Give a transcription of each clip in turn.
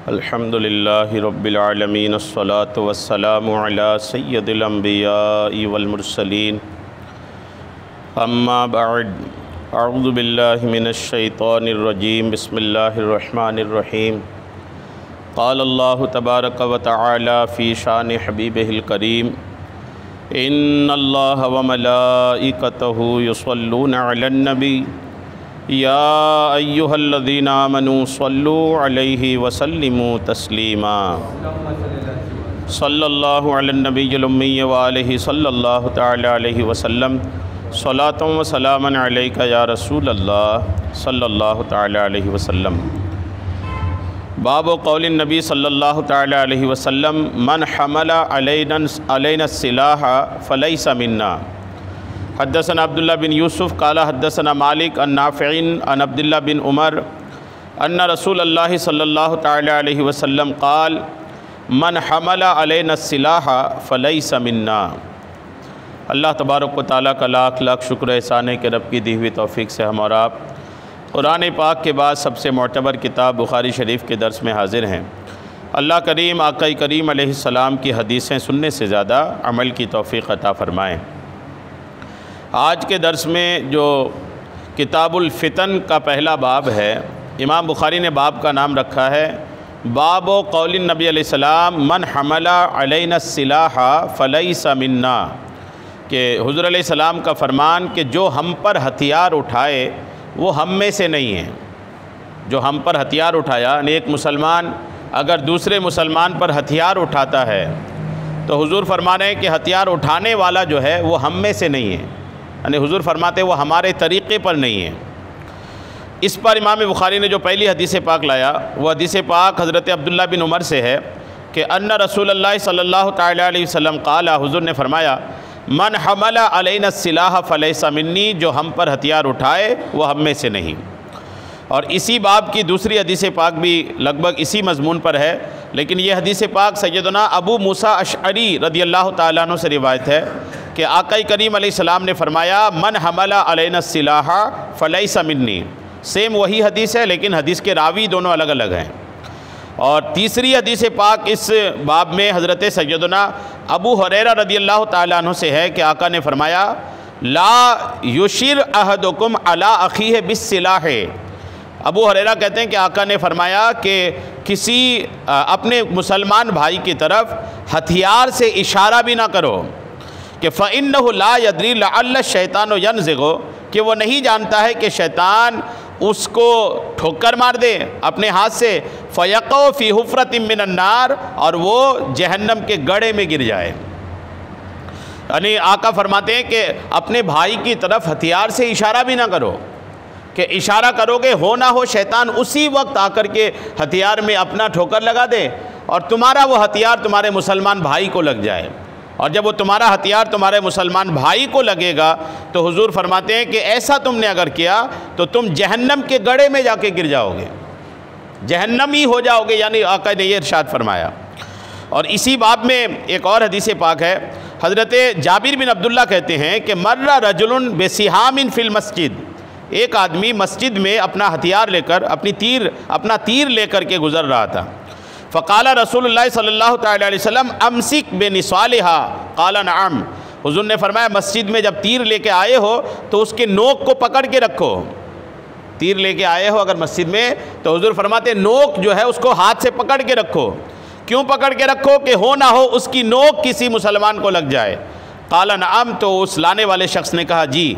अल्हम्दुलिल्लाहि रब्बिल आलमीन अस्सलातु वस्सलामु अला सय्यदिल अंबियाइ वल मुरसलीन अम्मा बअद अऊज़ु बिल्लाहि मिनश शैतानिर रजीम बिस्मिल्लाहिर रहमानिर रहीम क़ालल्लाहु तबारक व तआला फ़ी शानि हबीबिहिल करीम इन्नल्लाह व मलाइकतहु युसल्लूना अलन नबी या अय्युहल्लज़ीना आमनू सल्लू अलैहि वसल्लिमू तस्लीमा सल्लल्लाहु अलन नबिय्यिल उम्मी व आलिहि सल्लल्लाहु तआला अलैहि वसल्लम सलातुं व सलामन अलैका या रसूलल्लाह सल्लल्लाहु तआला अलैहि वसल्लम। बाब कौलिन नबी सल्लल्लाहु तआला अलैहि वसल्लम मन हमला अलैना सिलाह फलैसा मिन्ना। हद्दसना अब्दुल्लाह बिन यूसुफ़ काला हद्दसना मालिक अन नाफ़िइन अन अब्दुल्लाह बिन उमर अन्ना रसूलल्लाह सल्लल्लाहु तआला अलैहि वसल्लम क़ाल मन हमला अलैना सिलाह फलैसा मिन्ना। अल्लाह तबारक व तआला का लाख लाख शुक्र एहसान है कि रब की दी हुई तौफ़ीक से हम और आप कुरान पाक के बाद सबसे मोतबर किताब बुखारी शरीफ के दर्स में हाज़िर हैं। अल्लाह करीम आका करीम अलैहिस्सलाम की हदीसें सुनने से ज़्यादा अमल की तौफ़ीक अता फ़रमाएँ। आज के दर्स में जो किताबुल फ़ितन का पहला बाब है, इमाम बुखारी ने बाब का नाम रखा है बाब कौलिन नबी अलैहिस्सलाम मन हमला अलैना सिलाह फलैसा मिन्ना, कि हुज़ूर अलैहिस्सलाम का फ़रमान कि जो हम पर हथियार उठाए वो हम में से नहीं है। जो हम पर हथियार उठाया, यानी एक मुसलमान अगर दूसरे मुसलमान पर हथियार उठाता है तो हुज़ूर फरमा रहे हैं कि हथियार उठाने वाला जो है वो हम में से नहीं है, यानी हुज़ूर फरमाते वो हमारे तरीक़े पर नहीं है। इस पर इमाम बुखारी ने जो पहली हदीस पाक लाया वो हदीस पाक हज़रत अब्दुल्लाह बिन उमर से है कि अन्ना रसूलुल्लाह सल्लल्लाहु तआला अलैहि वसल्लम क़ाला, हुज़ूर ने फरमाया मन हमला अलैना सिलाह फलैसा मिन्नी, जो हम पर हथियार उठाए वो हम में से नहीं। और इसी बाब की दूसरी हदीस पाक भी लगभग इसी मज़मून पर है, लेकिन ये हदीस पाक सैयदना अबू मूसा अशअरी रदियल्लाहु ताला अन्हु से रिवायत है कि आका करीम अलैहिस्सलाम ने फरमाया मन हमला अलैना सिलाह फलैसा मिन्नी। सेम वही हदीस है लेकिन हदीस के रावी दोनों अलग अलग हैं। और तीसरी हदीस पाक इस बाब में हज़रत सैयदना अबू हुरैरा रदियल्लाहु ताला अन्हु से है कि आका ने फरमाया ला युशिर अहदुकुम अला अखीह बिस्सिलाह। अबू हुरैरा कहते हैं कि आका ने फरमाया कि किसी अपने मुसलमान भाई की तरफ हथियार से इशारा भी ना करो कि फ़इन्नहु ला यद्री लअल्ल शैतानु यनज़िगु, कि वो नहीं जानता है कि शैतान उसको ठोकर मार दे अपने हाथ से, फ़यक़उ फ़ी हुफ़रतिम मिनन नार, और वो जहन्नम के गड्ढे में गिर जाए। यानी आका फरमाते हैं कि अपने भाई की तरफ हथियार से इशारा भी ना करो, कि इशारा करोगे हो ना हो शैतान उसी वक्त आकर के हथियार में अपना ठोकर लगा दे और तुम्हारा वो हथियार तुम्हारे मुसलमान भाई को लग जाए। और जब वो तुम्हारा हथियार तुम्हारे मुसलमान भाई को लगेगा तो हुजूर फरमाते हैं कि ऐसा तुमने अगर किया तो तुम जहन्नम के गड्ढे में जाके गिर जाओगे, जहन्नम ही हो जाओगे, यानी आका ने ये इरशाद फरमाया। और इसी बाब में एक और हदीस पाक है, हज़रत जाबिर बिन अब्दुल्ला कहते हैं कि मर्रा रजुलुन बेसिहामिन फिल मस्जिद, एक आदमी मस्जिद में अपना हथियार लेकर अपना तीर लेकर के गुज़र रहा था। फ़क़ाला रसूलुल्लाह सल्लल्लाहु तआला अलैहि वसल्लम अमसिक बेनिसालिहा क़ाला नअम। हुज़ूर ने फरमाया मस्जिद में जब तीर लेके आए हो तो उसके नोक को पकड़ के रखो। तीर लेके आए हो अगर मस्जिद में तो हुज़ूर फरमाते नोक जो है उसको हाथ से पकड़ के रखो। क्यों पकड़ के रखो? कि हो ना हो उसकी नोक किसी मुसलमान को लग जाए। क़ाला नअम, तो उस लाने वाले शख्स ने कहा जी।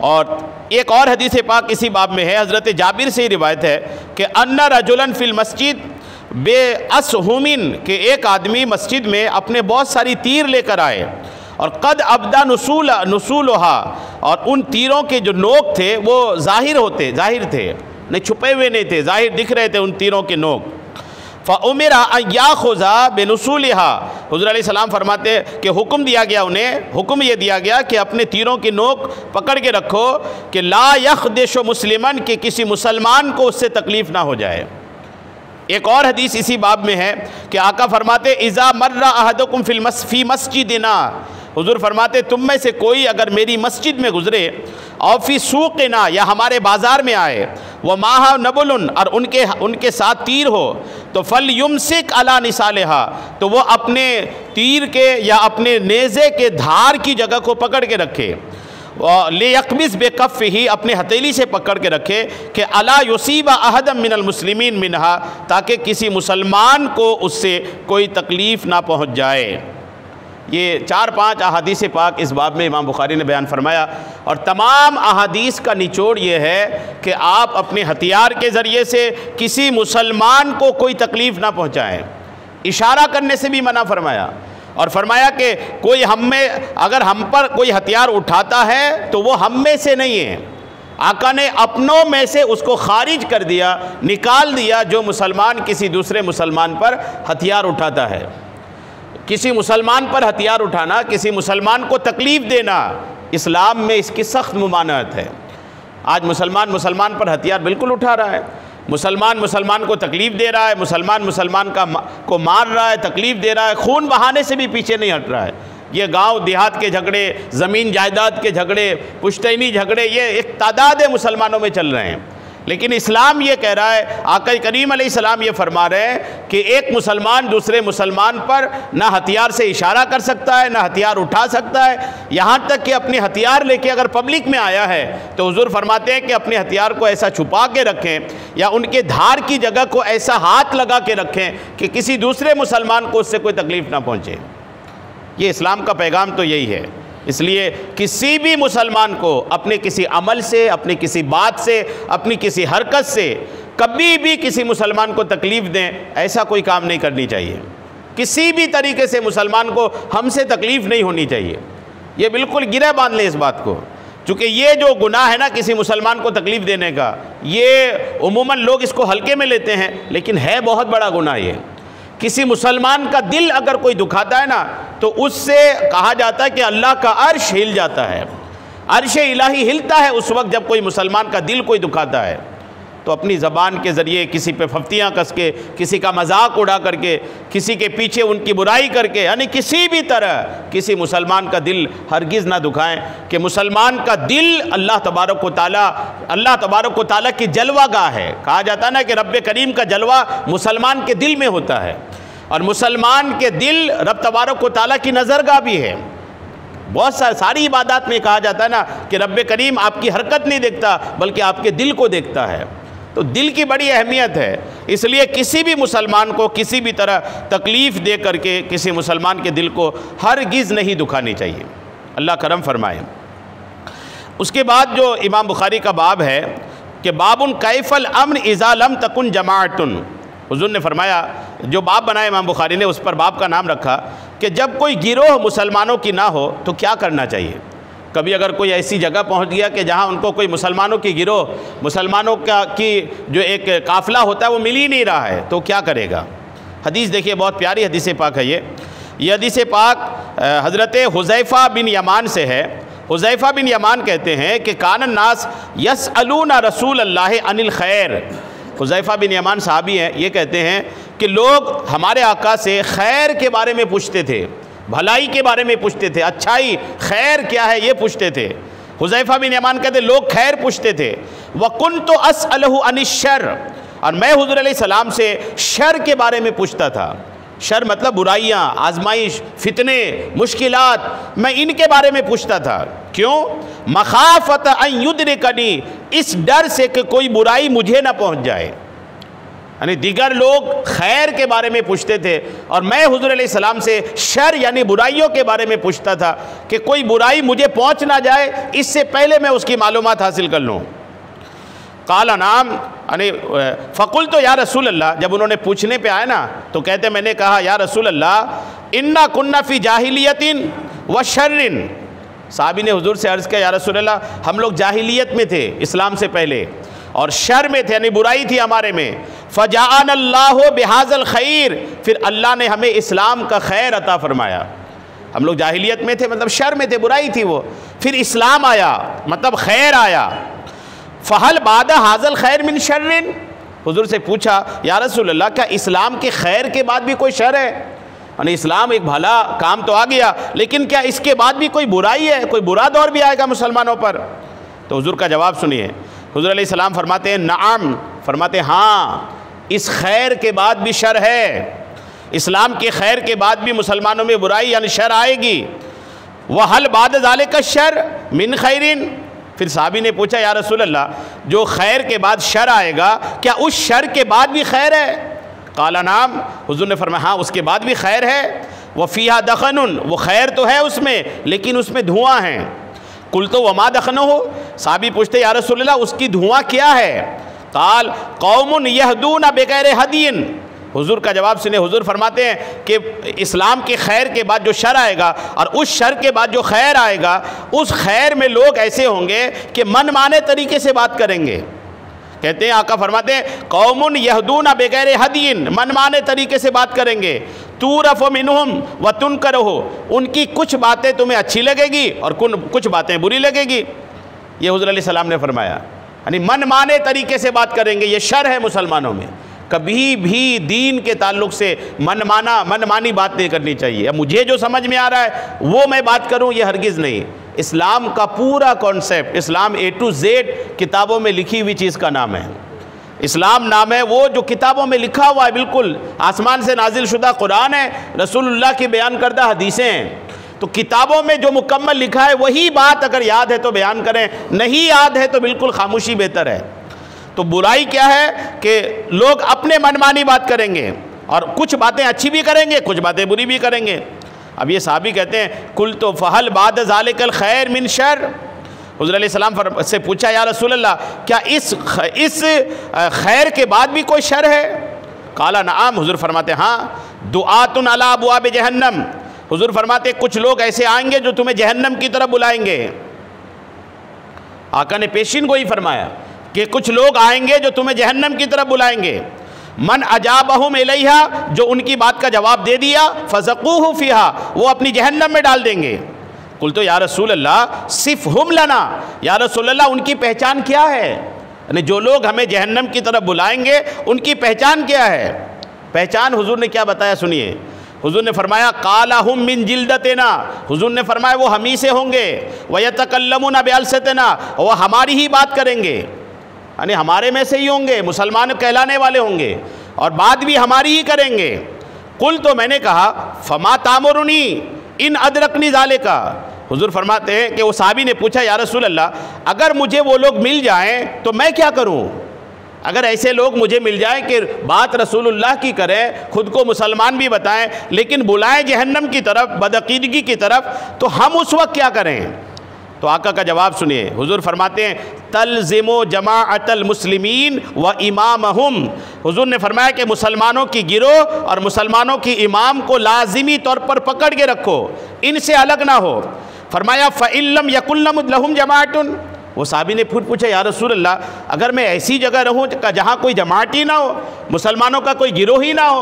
और एक और हदीस पाक इसी बाब में है, हज़रत जाबिर से ही रिवायत है कि अन्ना रजुलन फिल मस्जिद बे असहुमिन, के एक आदमी मस्जिद में अपने बहुत सारी तीर लेकर आए और कद अब्दा नसूलहा, और उन तीरों के जो नोक थे वो जाहिर थे, नहीं छुपे हुए नहीं थे, जाहिर दिख रहे थे उन तीरों के नोक। फ़उमिरा अन याख़ुज़ा बिनुसूलिहा, हुज़ूर अलैहिस्सलाम फरमाते हैं कि हुक्म दिया गया, उन्हें हुक्म ये दिया गया कि अपने तीरों की नोक पकड़ के रखो कि ला यख़दिशु मुस्लिमन, के किसी मुसलमान को उससे तकलीफ़ ना हो जाए। एक और हदीस इसी बाब में है कि आका फरमाते इज़ा मर्रा अहदुकुम फ़ी मस्जिदिना, हुजूर फरमाते तुम में से कोई अगर मेरी मस्जिद में गुजरे और फी सूक़ना या हमारे बाज़ार में आए व माहा नबुलन और उनके साथ तीर हो तो फल युमसिक अला निसालेहा, तो वो अपने तीर के या अपने नेज़े के धार की जगह को पकड़ के रखे, ले यकबिस बेकफ़ ही अपने हथेली से पकड़ के रखे कि अला युसीबा अहदम मिनल मुस्लिमीन मिनहा, ताकि किसी मुसलमान को उससे कोई तकलीफ़ ना पहुँच जाए। ये 4-5 अहादीस पाक इस बाब में इमाम बुखारी ने बयान फरमाया और तमाम अहादीस का निचोड़ ये है कि आप अपने हथियार के ज़रिए से किसी मुसलमान को कोई तकलीफ़ ना पहुँचाएँ। इशारा करने से भी मना फरमाया और फरमाया कि कोई अगर हम पर कोई हथियार उठाता है तो वो हम में से नहीं है। आका ने अपनों में से उसको खारिज कर दिया, निकाल दिया जो मुसलमान किसी दूसरे मुसलमान पर हथियार उठाता है। किसी मुसलमान पर हथियार उठाना, किसी मुसलमान को तकलीफ़ देना, इस्लाम में इसकी सख्त मुमानत है। आज मुसलमान पर हथियार बिल्कुल उठा रहा है, मुसलमान को तकलीफ़ दे रहा है, मुसलमान को मार रहा है, तकलीफ़ दे रहा है, खून बहाने से भी पीछे नहीं हट रहा है। ये गांव देहात के झगड़े, ज़मीन जायदाद के झगड़े, पुश्तैनी झगड़े, ये एक तादाद मुसलमानों में चल रहे हैं। लेकिन इस्लाम ये कह रहा है, आका करीम अलैहिस्सलाम ये फरमा रहे हैं कि एक मुसलमान दूसरे मुसलमान पर ना हथियार से इशारा कर सकता है, ना हथियार उठा सकता है। यहाँ तक कि अपने हथियार लेके अगर पब्लिक में आया है तो हुजूर फरमाते हैं कि अपने हथियार को ऐसा छुपा के रखें या उनके धार की जगह को ऐसा हाथ लगा के रखें कि किसी दूसरे मुसलमान को उससे कोई तकलीफ़ ना पहुँचे। ये इस्लाम का पैगाम तो यही है। इसलिए किसी भी मुसलमान को अपने किसी अमल से, अपनी किसी बात से, अपनी किसी हरकत से कभी भी किसी मुसलमान को तकलीफ़ दें, ऐसा कोई काम नहीं करनी चाहिए। किसी भी तरीके से मुसलमान को हमसे तकलीफ़ नहीं होनी चाहिए। ये बिल्कुल गिरह बांध लें इस बात को, चूँकि ये जो गुनाह है ना किसी मुसलमान को तकलीफ़ देने का, ये उमूमन लोग इसको हल्के में लेते हैं, लेकिन है बहुत बड़ा गुनाह ये। किसी मुसलमान का दिल अगर कोई दुखाता है ना तो उससे कहा जाता है कि अल्लाह का अर्श हिल जाता है, अर्श इलाही हिलता है उस वक्त जब कोई मुसलमान का दिल कोई दुखाता है। तो अपनी ज़बान के ज़रिए किसी पे फफ्तियाँ कस के, किसी का मजाक उड़ा करके, किसी के पीछे उनकी बुराई करके, यानी किसी भी तरह किसी मुसलमान का दिल हरगिज़ ना दुखाएं। कि मुसलमान का दिल अल्लाह तबारक व तआला की जलवागाह है। कहा जाता है ना कि रब्बे करीम का जलवा मुसलमान के दिल में होता है और मुसलमान के दिल रब तबारक व तआला की नज़रगाह भी है। बहुत सारी इबादत में कहा जाता है ना कि रब्बे करीम आपकी हरकत नहीं देखता बल्कि आपके दिल को देखता है। तो दिल की बड़ी अहमियत है, इसलिए किसी भी मुसलमान को किसी भी तरह तकलीफ़ दे करके किसी मुसलमान के दिल को हरगिज़ नहीं दुखानी चाहिए। अल्लाह करम फरमाए। उसके बाद जो इमाम बुखारी का बाब है कि बाबुन कैफल अमन इज़ा लम तकुन जमाअतुन, हुज़ूर ने फरमाया, जो बाब बनाया इमाम बुखारी ने उस पर बाब का नाम रखा कि जब कोई गिरोह मुसलमानों की ना हो तो क्या करना चाहिए। कभी अगर कोई ऐसी जगह पहुंच गया कि जहां उनको कोई मुसलमानों की गिरोह, मुसलमानों की जो एक काफ़िला होता है वो मिल ही नहीं रहा है तो क्या करेगा। हदीस देखिए, बहुत प्यारी हदीस पाक है ये हदीस पाक हज़रत हुज़ैफ़ा बिन यमान से है। हुज़ैफ़ा बिन यमान कहते हैं कि कानन नास यसअलूना रसूल अल्लाह अनिल खैर। हुज़ैफ़ा बिन यमान साहबी हैं, ये कहते हैं कि लोग हमारे आका से खैर के बारे में पूछते थे, भलाई के बारे में पूछते थे, अच्छाई खैर क्या है ये पूछते थे। हुज़ैफ़ा बिन यमान कहते लोग खैर पूछते थे। वकुन्तु अस्अलहु अनिश्शर, और मैं हुज़ूर अलैहिस्सलाम से शर के बारे में पूछता था। शर मतलब बुराइयाँ, आजमाइश, फितने, मुश्किलात, मैं इनके बारे में पूछता था। क्यों? मखाफत अन युद्रिकनी, इस डर से कि कोई बुराई मुझे ना पहुँच जाए। यानी दीगर लोग खैर के बारे में पूछते थे और मैं हुज़ूर अलैहिस्सलाम से शर यानी बुराइयों के बारे में पूछता था कि कोई बुराई मुझे पहुंच ना जाए, इससे पहले मैं उसकी मालूमात हासिल कर लूँ। काला नाम यानी फ़कुल तो या रसूल अल्लाह, जब उन्होंने पूछने पे आए ना तो कहते मैंने कहा या रसूल अल्लाह इन्ना कुन्ना फ़ी जाहिलियतिन व शर्रिन। साहबी ने हुज़ूर से अर्ज़ किया या रसूल अल्लाह हम लोग जाहिलियत में थे इस्लाम से पहले और शर में थे यानी बुराई थी हमारे में। फ़जाअन अल्लाह बिहाज़ल खैर, फिर अल्लाह ने हमें इस्लाम का खैर अता फ़रमाया। हम लोग जाहिलियत में थे मतलब शर में थे, बुराई थी वो, फिर इस्लाम आया मतलब खैर आया। फ़हल बादा हाज़ल खैर मिन शर्रिन, हुज़ूर से पूछा या रसूल अल्लाह क्या इस्लाम के खैर के बाद भी कोई शर है? यानी इस्लाम एक भला काम तो आ गया, लेकिन क्या इसके बाद भी कोई बुराई है, कोई बुरा दौर भी आएगा मुसलमानों पर? तो हुजूर का जवाब सुनिए। हुजूर अलैहिस्सलाम फरमाते हैं नाम, फरमाते हाँ, इस खैर के बाद भी शर है। इस्लाम के खैर के बाद भी मुसलमानों में बुराई यानी शर आएगी। वह हल बाद ज़ालिका शर मिन खैरिन। फिर साहबी ने पूछा या रसूल अल्लाह, जो खैर के बाद शर आएगा क्या उस शर के बाद भी खैर है? काला नाम, हुजूर ने फरमाया हाँ, उसके बाद भी खैर है। वह फ़ीहा दखनुन, वो खैर तो है उसमें, लेकिन उसमें धुआं है। कुल तो वमा दखन हो, साहबी पूछते या रसूल अल्लाह, उसकी धुआं क्या है? काल कौमुन यहदून बेगैर हदीन। हुजूर का जवाब सुने। हुजूर फरमाते हैं कि इस्लाम के खैर के बाद जो शर आएगा और उस शर के बाद जो खैर आएगा, उस खैर में लोग ऐसे होंगे कि मनमाने तरीके से बात करेंगे। कहते हैं आका फरमाते हैं कौमुन यहदून बेगैर हदीन, मनमाने तरीके से बात करेंगे। तूरफ़ मिनहुम व तुनकरहु, उनकी कुछ बातें तुम्हें अच्छी लगेगी और कुछ बातें बुरी लगेगी। ये हुजूर अलैहिस्सलाम ने फरमाया, यानी मनमाने तरीके से बात करेंगे, ये शर है मुसलमानों में। कभी भी दीन के ताल्लुक से मनमानी बात नहीं करनी चाहिए। अब मुझे जो समझ में आ रहा है वो मैं बात करूं, ये हरगिज़ नहीं। इस्लाम का पूरा concept, Islam A to Z किताबों में लिखी हुई चीज़ का नाम है। इस्लाम नाम है वो जो किताबों में लिखा हुआ है, बिल्कुल आसमान से नाजिल शुदा कुरान है, रसूलुल्लाह की बयान करदा हदीसें हैं। तो किताबों में जो मुकम्मल लिखा है वही बात अगर याद है तो बयान करें, नहीं याद है तो बिल्कुल खामोशी बेहतर है। तो बुराई क्या है कि लोग अपने मनमानी बात करेंगे और कुछ बातें अच्छी भी करेंगे, कुछ बातें बुरी भी करेंगे। अब ये साहबी कहते हैं कुल तो फ़हल बाद ज़ालिकल खैर मिन शर। हुज़ूर अलैहिस्सलाम से पूछा या रसूल अल्लाह, क्या इस खैर के बाद भी कोई शर है? काला नाम, हुज़ूर फरमाते हाँ, दुआतुन अला अबवाब जहन्नम। हुज़ूर फरमाते कुछ लोग ऐसे आएंगे जो तुम्हें जहन्नम की तरफ बुलाएंगे। आका ने पेशीन को ही फरमाया कि कुछ लोग आएंगे जो तुम्हें जहन्नम की तरफ बुलाएंगे। मन अजाबहुम इलैहा, जो उनकी बात का जवाब दे दिया, फज़क़ूहु फ़ीहा, वो अपनी जहन्नम में डाल देंगे। कुल तो या रसूल अल्लाह सिफ़हुम लना, या रसूल अल्लाह उनकी पहचान क्या है? यानी जो लोग हमें जहन्नम की तरफ बुलाएंगे उनकी पहचान क्या है? पहचान हुजूर ने क्या बताया सुनिए। हुजूर ने फरमाया कालाहुम मिन जिल्दतना, हुजूर ने फरमाया वो हम ही से होंगे। वयतकल्लमुना बिअलसतना, वो हमारी ही बात करेंगे, यानी हमारे में से ही होंगे, मुसलमान कहलाने वाले होंगे और बात भी हमारी ही करेंगे। कुल तो मैंने कहा फमा तामुरुनी इन अदरकनी ज़ालिका। हुजूर फरमाते हैं कि वो साहबी ने पूछा या रसूल अल्लाह, अगर मुझे वो लोग मिल जाएं तो मैं क्या करूं? अगर ऐसे लोग मुझे मिल जाएं कि बात रसूलुल्लाह की करें, खुद को मुसलमान भी बताएं, लेकिन बुलाएं जहन्नम की तरफ, बदअकीदगी की तरफ, तो हम उस वक्त क्या करें? तो आका का जवाब सुनिए। हुजूर फरमाते हैं तलज़िमो जमाअतल मुस्लिमीन व इमामहुम। हुजूर ने फरमाया कि मुसलमानों की गिरोह और मुसलमानों की इमाम को लाजिमी तौर पर पकड़ के रखो, इनसे अलग ना हो। फरमाया फ़इल्लम यकुल्लम लहुम जमाअतुन। वो साहबी ने फिर पूछा या रसूल अल्लाह, अगर मैं ऐसी जगह रहूँ जहाँ कोई जमात ही ना हो, मुसलमानों का कोई गिरोह ही ना हो,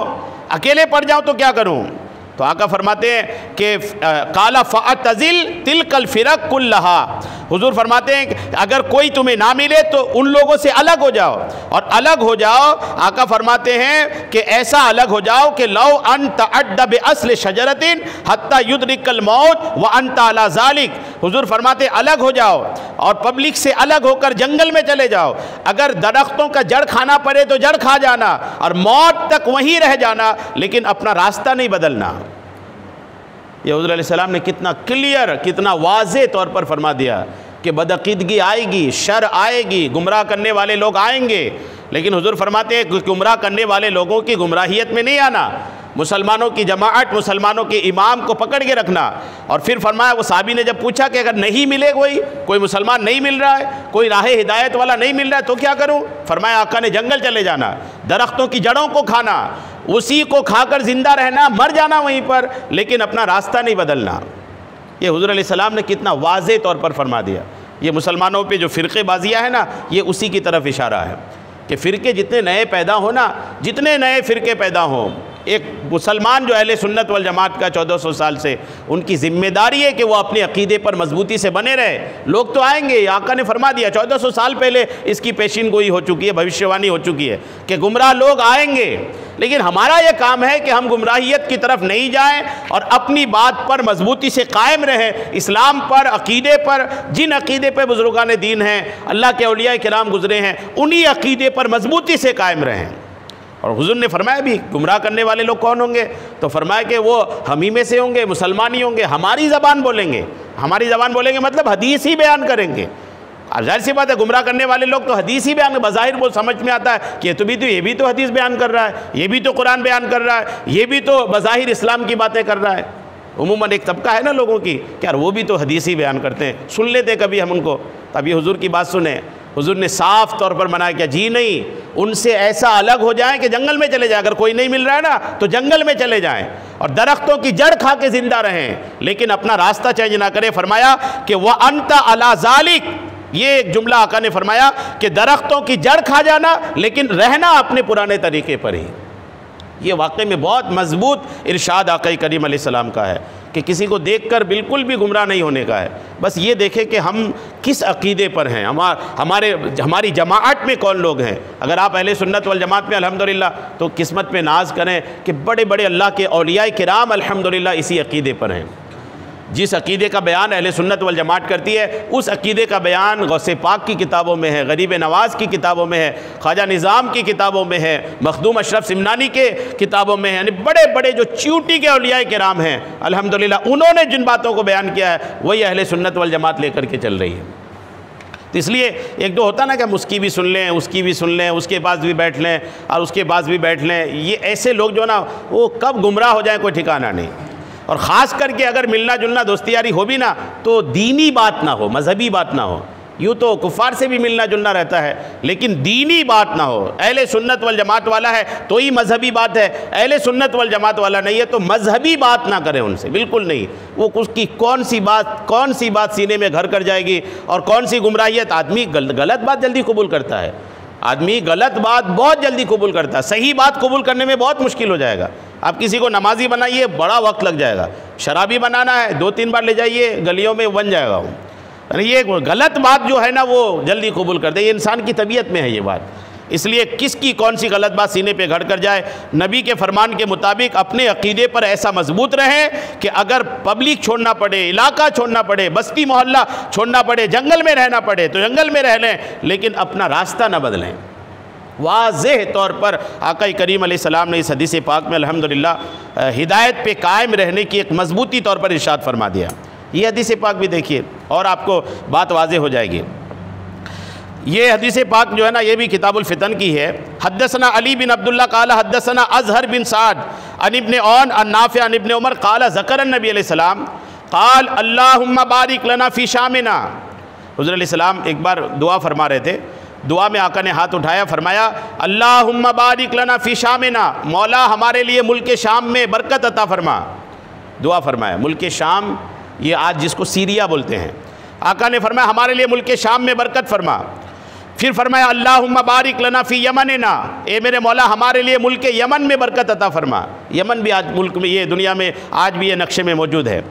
अकेले पड़ जाऊँ तो क्या करूँ? तो आका फरमाते हैं कि काला फ़अतज़िल तिलकल फ़िरक़ कुल्लहा। हुजूर फरमाते हैं कि अगर कोई तुम्हें ना मिले तो उन लोगों से अलग हो जाओ, और अलग हो जाओ, आका फरमाते हैं कि ऐसा अलग हो जाओ कि लौ अन तअद्द बिअस्ल शजरतिन हत्ता युद्रिकल मौत व अंत अला ज़ालिक। हुजूर फरमाते अलग हो जाओ और पब्लिक से अलग होकर जंगल में चले जाओ। अगर दरख्तों का जड़ खाना पड़े तो जड़ खा जाना और मौत तक वहीं रह जाना, लेकिन अपना रास्ता नहीं बदलना। ये हुज़ूर अलैहिस्सलाम ने कितना क्लियर, कितना वाज़े तौर पर फरमा दिया कि बदअकीदगी आएगी, शर आएगी, गुमराह करने वाले लोग आएंगे, लेकिन हुज़ूर फरमाते हैं गुमराह करने वाले लोगों की गुमराहियत में नहीं आना, मुसलमानों की जमाअत, मुसलमानों के इमाम को पकड़ के रखना। और फिर फरमाया, वो साहबी ने जब पूछा कि अगर नहीं मिले कोई मुसलमान नहीं मिल रहा है, कोई राह हिदायत वाला नहीं मिल रहा है तो क्या करूं? फरमाया आका ने जंगल चले जाना, दरख्तों की जड़ों को खाना, उसी को खाकर जिंदा रहना, मर जाना वहीं पर, लेकिन अपना रास्ता नहीं बदलना। ये हुज़ूर अलैहिस्सलाम ने कितना वाज़े तौर पर फरमा दिया। ये मुसलमानों पे जो फ़िरक़ेबाज़ियाँ है ना, ये उसी की तरफ इशारा है कि फ़िरक़े जितने नए पैदा हो ना, जितने नए फ़िरक़े पैदा हों, एक मुसलमान जो अहले सुन्नत वल जमात का 1400 साल से, उनकी ज़िम्मेदारी है कि वो अपने अक़ीदे पर मजबूती से बने रहे। लोग तो आएंगे, आका ने फरमा दिया 1400 साल पहले इसकी पेशीन गोई हो चुकी है, भविष्यवाणी हो चुकी है कि गुमराह लोग आएंगे, लेकिन हमारा यह काम है कि हम गुमराहियत की तरफ नहीं जाएं और अपनी बात पर मजबूती से कायम रहें। इस्लाम पर, अकीदे पर, जिन अकीदे पर बुजुर्गान दीन हैं, अल्लाह के औलिया किराम गुजरे हैं, उन्हीं अकीदे पर मजबूती से कायम रहें। और हुजूर ने फरमाया भी गुमराह करने वाले लोग कौन होंगे, तो फरमाया कि वो हम ही में से होंगे, मुसलमान ही होंगे, हमारी ज़बान बोलेंगे। हमारी ज़बान बोलेंगे मतलब हदीस ही बयान करेंगे। अब जाहिर सी बात है, गुमराह करने वाले लोग तो हदीस ही बयान, बज़ाहिर वो समझ में आता है कि ये भी तो हदीस बयान कर रहा है, ये भी तो कुरान बयान कर रहा है, ये भी तो बज़ाहिर इस्लाम की बातें कर रहा है। उमूमन एक तबका है ना लोगों की कि यार वो भी तो हदीस ही बयान करते हैं, सुन लेते कभी हम उनको। तभी हुजूर की बात सुने, हुजूर ने साफ तौर पर मना किया, जी नहीं, उनसे ऐसा अलग हो जाएं कि जंगल में चले जाएं। अगर कोई नहीं मिल रहा है ना तो जंगल में चले जाएं और दरख्तों की जड़ खा के जिंदा रहें, लेकिन अपना रास्ता चेंज ना करें। फरमाया कि वह अंत अला ज़ालिक, ये एक जुमला आका ने फरमाया कि दरख्तों की जड़ खा जाना लेकिन रहना अपने पुराने तरीके पर ही। ये वाकई में बहुत मजबूत इरशाद आका करीम अलैहिस्सलाम का है कि किसी को देखकर बिल्कुल भी गुमराह नहीं होने का है। बस ये देखें कि हम किस अकीदे पर हैं, हमारी जमाअत में कौन लोग हैं। अगर आप अहले सुन्नत वल जमात में अल्हम्दुलिल्लाह, तो किस्मत पे नाज करें कि बड़े बड़े अल्लाह के औलिया किराम अल्हम्दुलिल्लाह इसी अकीदे पर हैं। जिस अकीदे का बयान अहले सुन्नत वल जमात करती है, उस अकीदे का बयान गौसे पाक की किताबों में है, गरीब नवाज़ की किताबों में है, ख्वाजा निज़ाम की किताबों में है, मखदूम अशरफ सिमनानी के किताबों में है। यानी बड़े बड़े जो च्यूटी के औलिया किराम हैं अल्हम्दुलिल्लाह, उन्होंने जिन बातों को बयान किया है वही अहले सुन्नत वल जमात लेकर के चल रही है। तो इसलिए एक दो होता ना कि हम उसकी भी सुन लें, उसकी भी सुन लें, उसके पास भी बैठ लें और उसके पास भी बैठ लें, ये ऐसे लोग जो ना वो कब गुमराह हो जाए कोई ठिकाना नहीं। और ख़ास करके अगर मिलना जुलना दोस्ती यारी हो भी ना तो दीनी बात ना हो, मजहबी बात ना हो। यूँ तो कुफ़ार से भी मिलना जुलना रहता है, लेकिन दीनी बात ना हो। अहले सुन्नत वल जमात वाला है तो ही मजहबी बात है, अहले सुन्नत वल जमात वाला नहीं है तो मजहबी बात ना करें उनसे, बिल्कुल नहीं। वो उसकी कौन सी बात सीने में घर कर जाएगी और कौन सी गुमराहियत। आदमी गलत बात जल्दी कबूल करता है, आदमी गलत बात बहुत जल्दी कबूल करता है, सही बात कबूल करने में बहुत मुश्किल हो जाएगा। आप किसी को नमाजी बनाइए, बड़ा वक्त लग जाएगा। शराबी बनाना है, 2-3 बार ले जाइए गलियों में, बन जाएगा वो। यानी ये गलत बात जो है ना वो जल्दी कबूल करते हैं, ये इंसान की तबीयत में है ये बात। इसलिए किसकी कौन सी गलत बात सीने पे गड़ कर जाए, नबी के फरमान के मुताबिक अपने अकीदे पर ऐसा मजबूत रहें कि अगर पब्लिक छोड़ना पड़े, इलाका छोड़ना पड़े, बस्ती मोहल्ला छोड़ना पड़े, जंगल में रहना पड़े तो जंगल में रह लें, लेकिन अपना रास्ता ना बदलें। वाज़ेह तौर पर आका करीम अलैहिस्सलाम ने इस हदीस पाक में अल्हम्दुलिल्लाह हिदायत पे कायम रहने की एक मजबूती तौर पर इरशाद फरमा दिया। ये हदीस पाक भी देखिए और आपको बात वाज़ेह हो जाएगी। ये हदीस पाक जो है ना ये भी किताबुल फितन की है। हद्दसना अली बिन अब्दुल्लाह काला हद्दसना अज़हर बिन साद अन इब्न औन अन नाफ़ि अन इब्न उमर काला ज़करन नबी अलैहिस्सलाम काल अल्लाहुम्मा बारिक लना फ़ी शामिना। हुज़ूर अलैहिस्सलाम एक बार दुआ फरमा रहे थे, दुआ में आका ने हाथ उठाया, फरमाया अल्लाहुम्मा बारिक लना फ़ी शामिना, मौला हमारे लिए मुल्क शाम में बरकत अता फरमा। दुआ फरमाया मुल्क शाम, ये आज जिसको सीरिया बोलते हैं, आका ने फरमाया हमारे लिए मुल्क शाम में बरकत फरमा। फिर फरमाया अल्लाहुम्मा बारिक लना फ़ी यमनना, ए मेरे मौला हमारे लिए मुल्क यमन में बरकत अता फरमा। यमन भी आज मुल्क में, ये दुनिया में आज भी ये नक्शे में मौजूद है।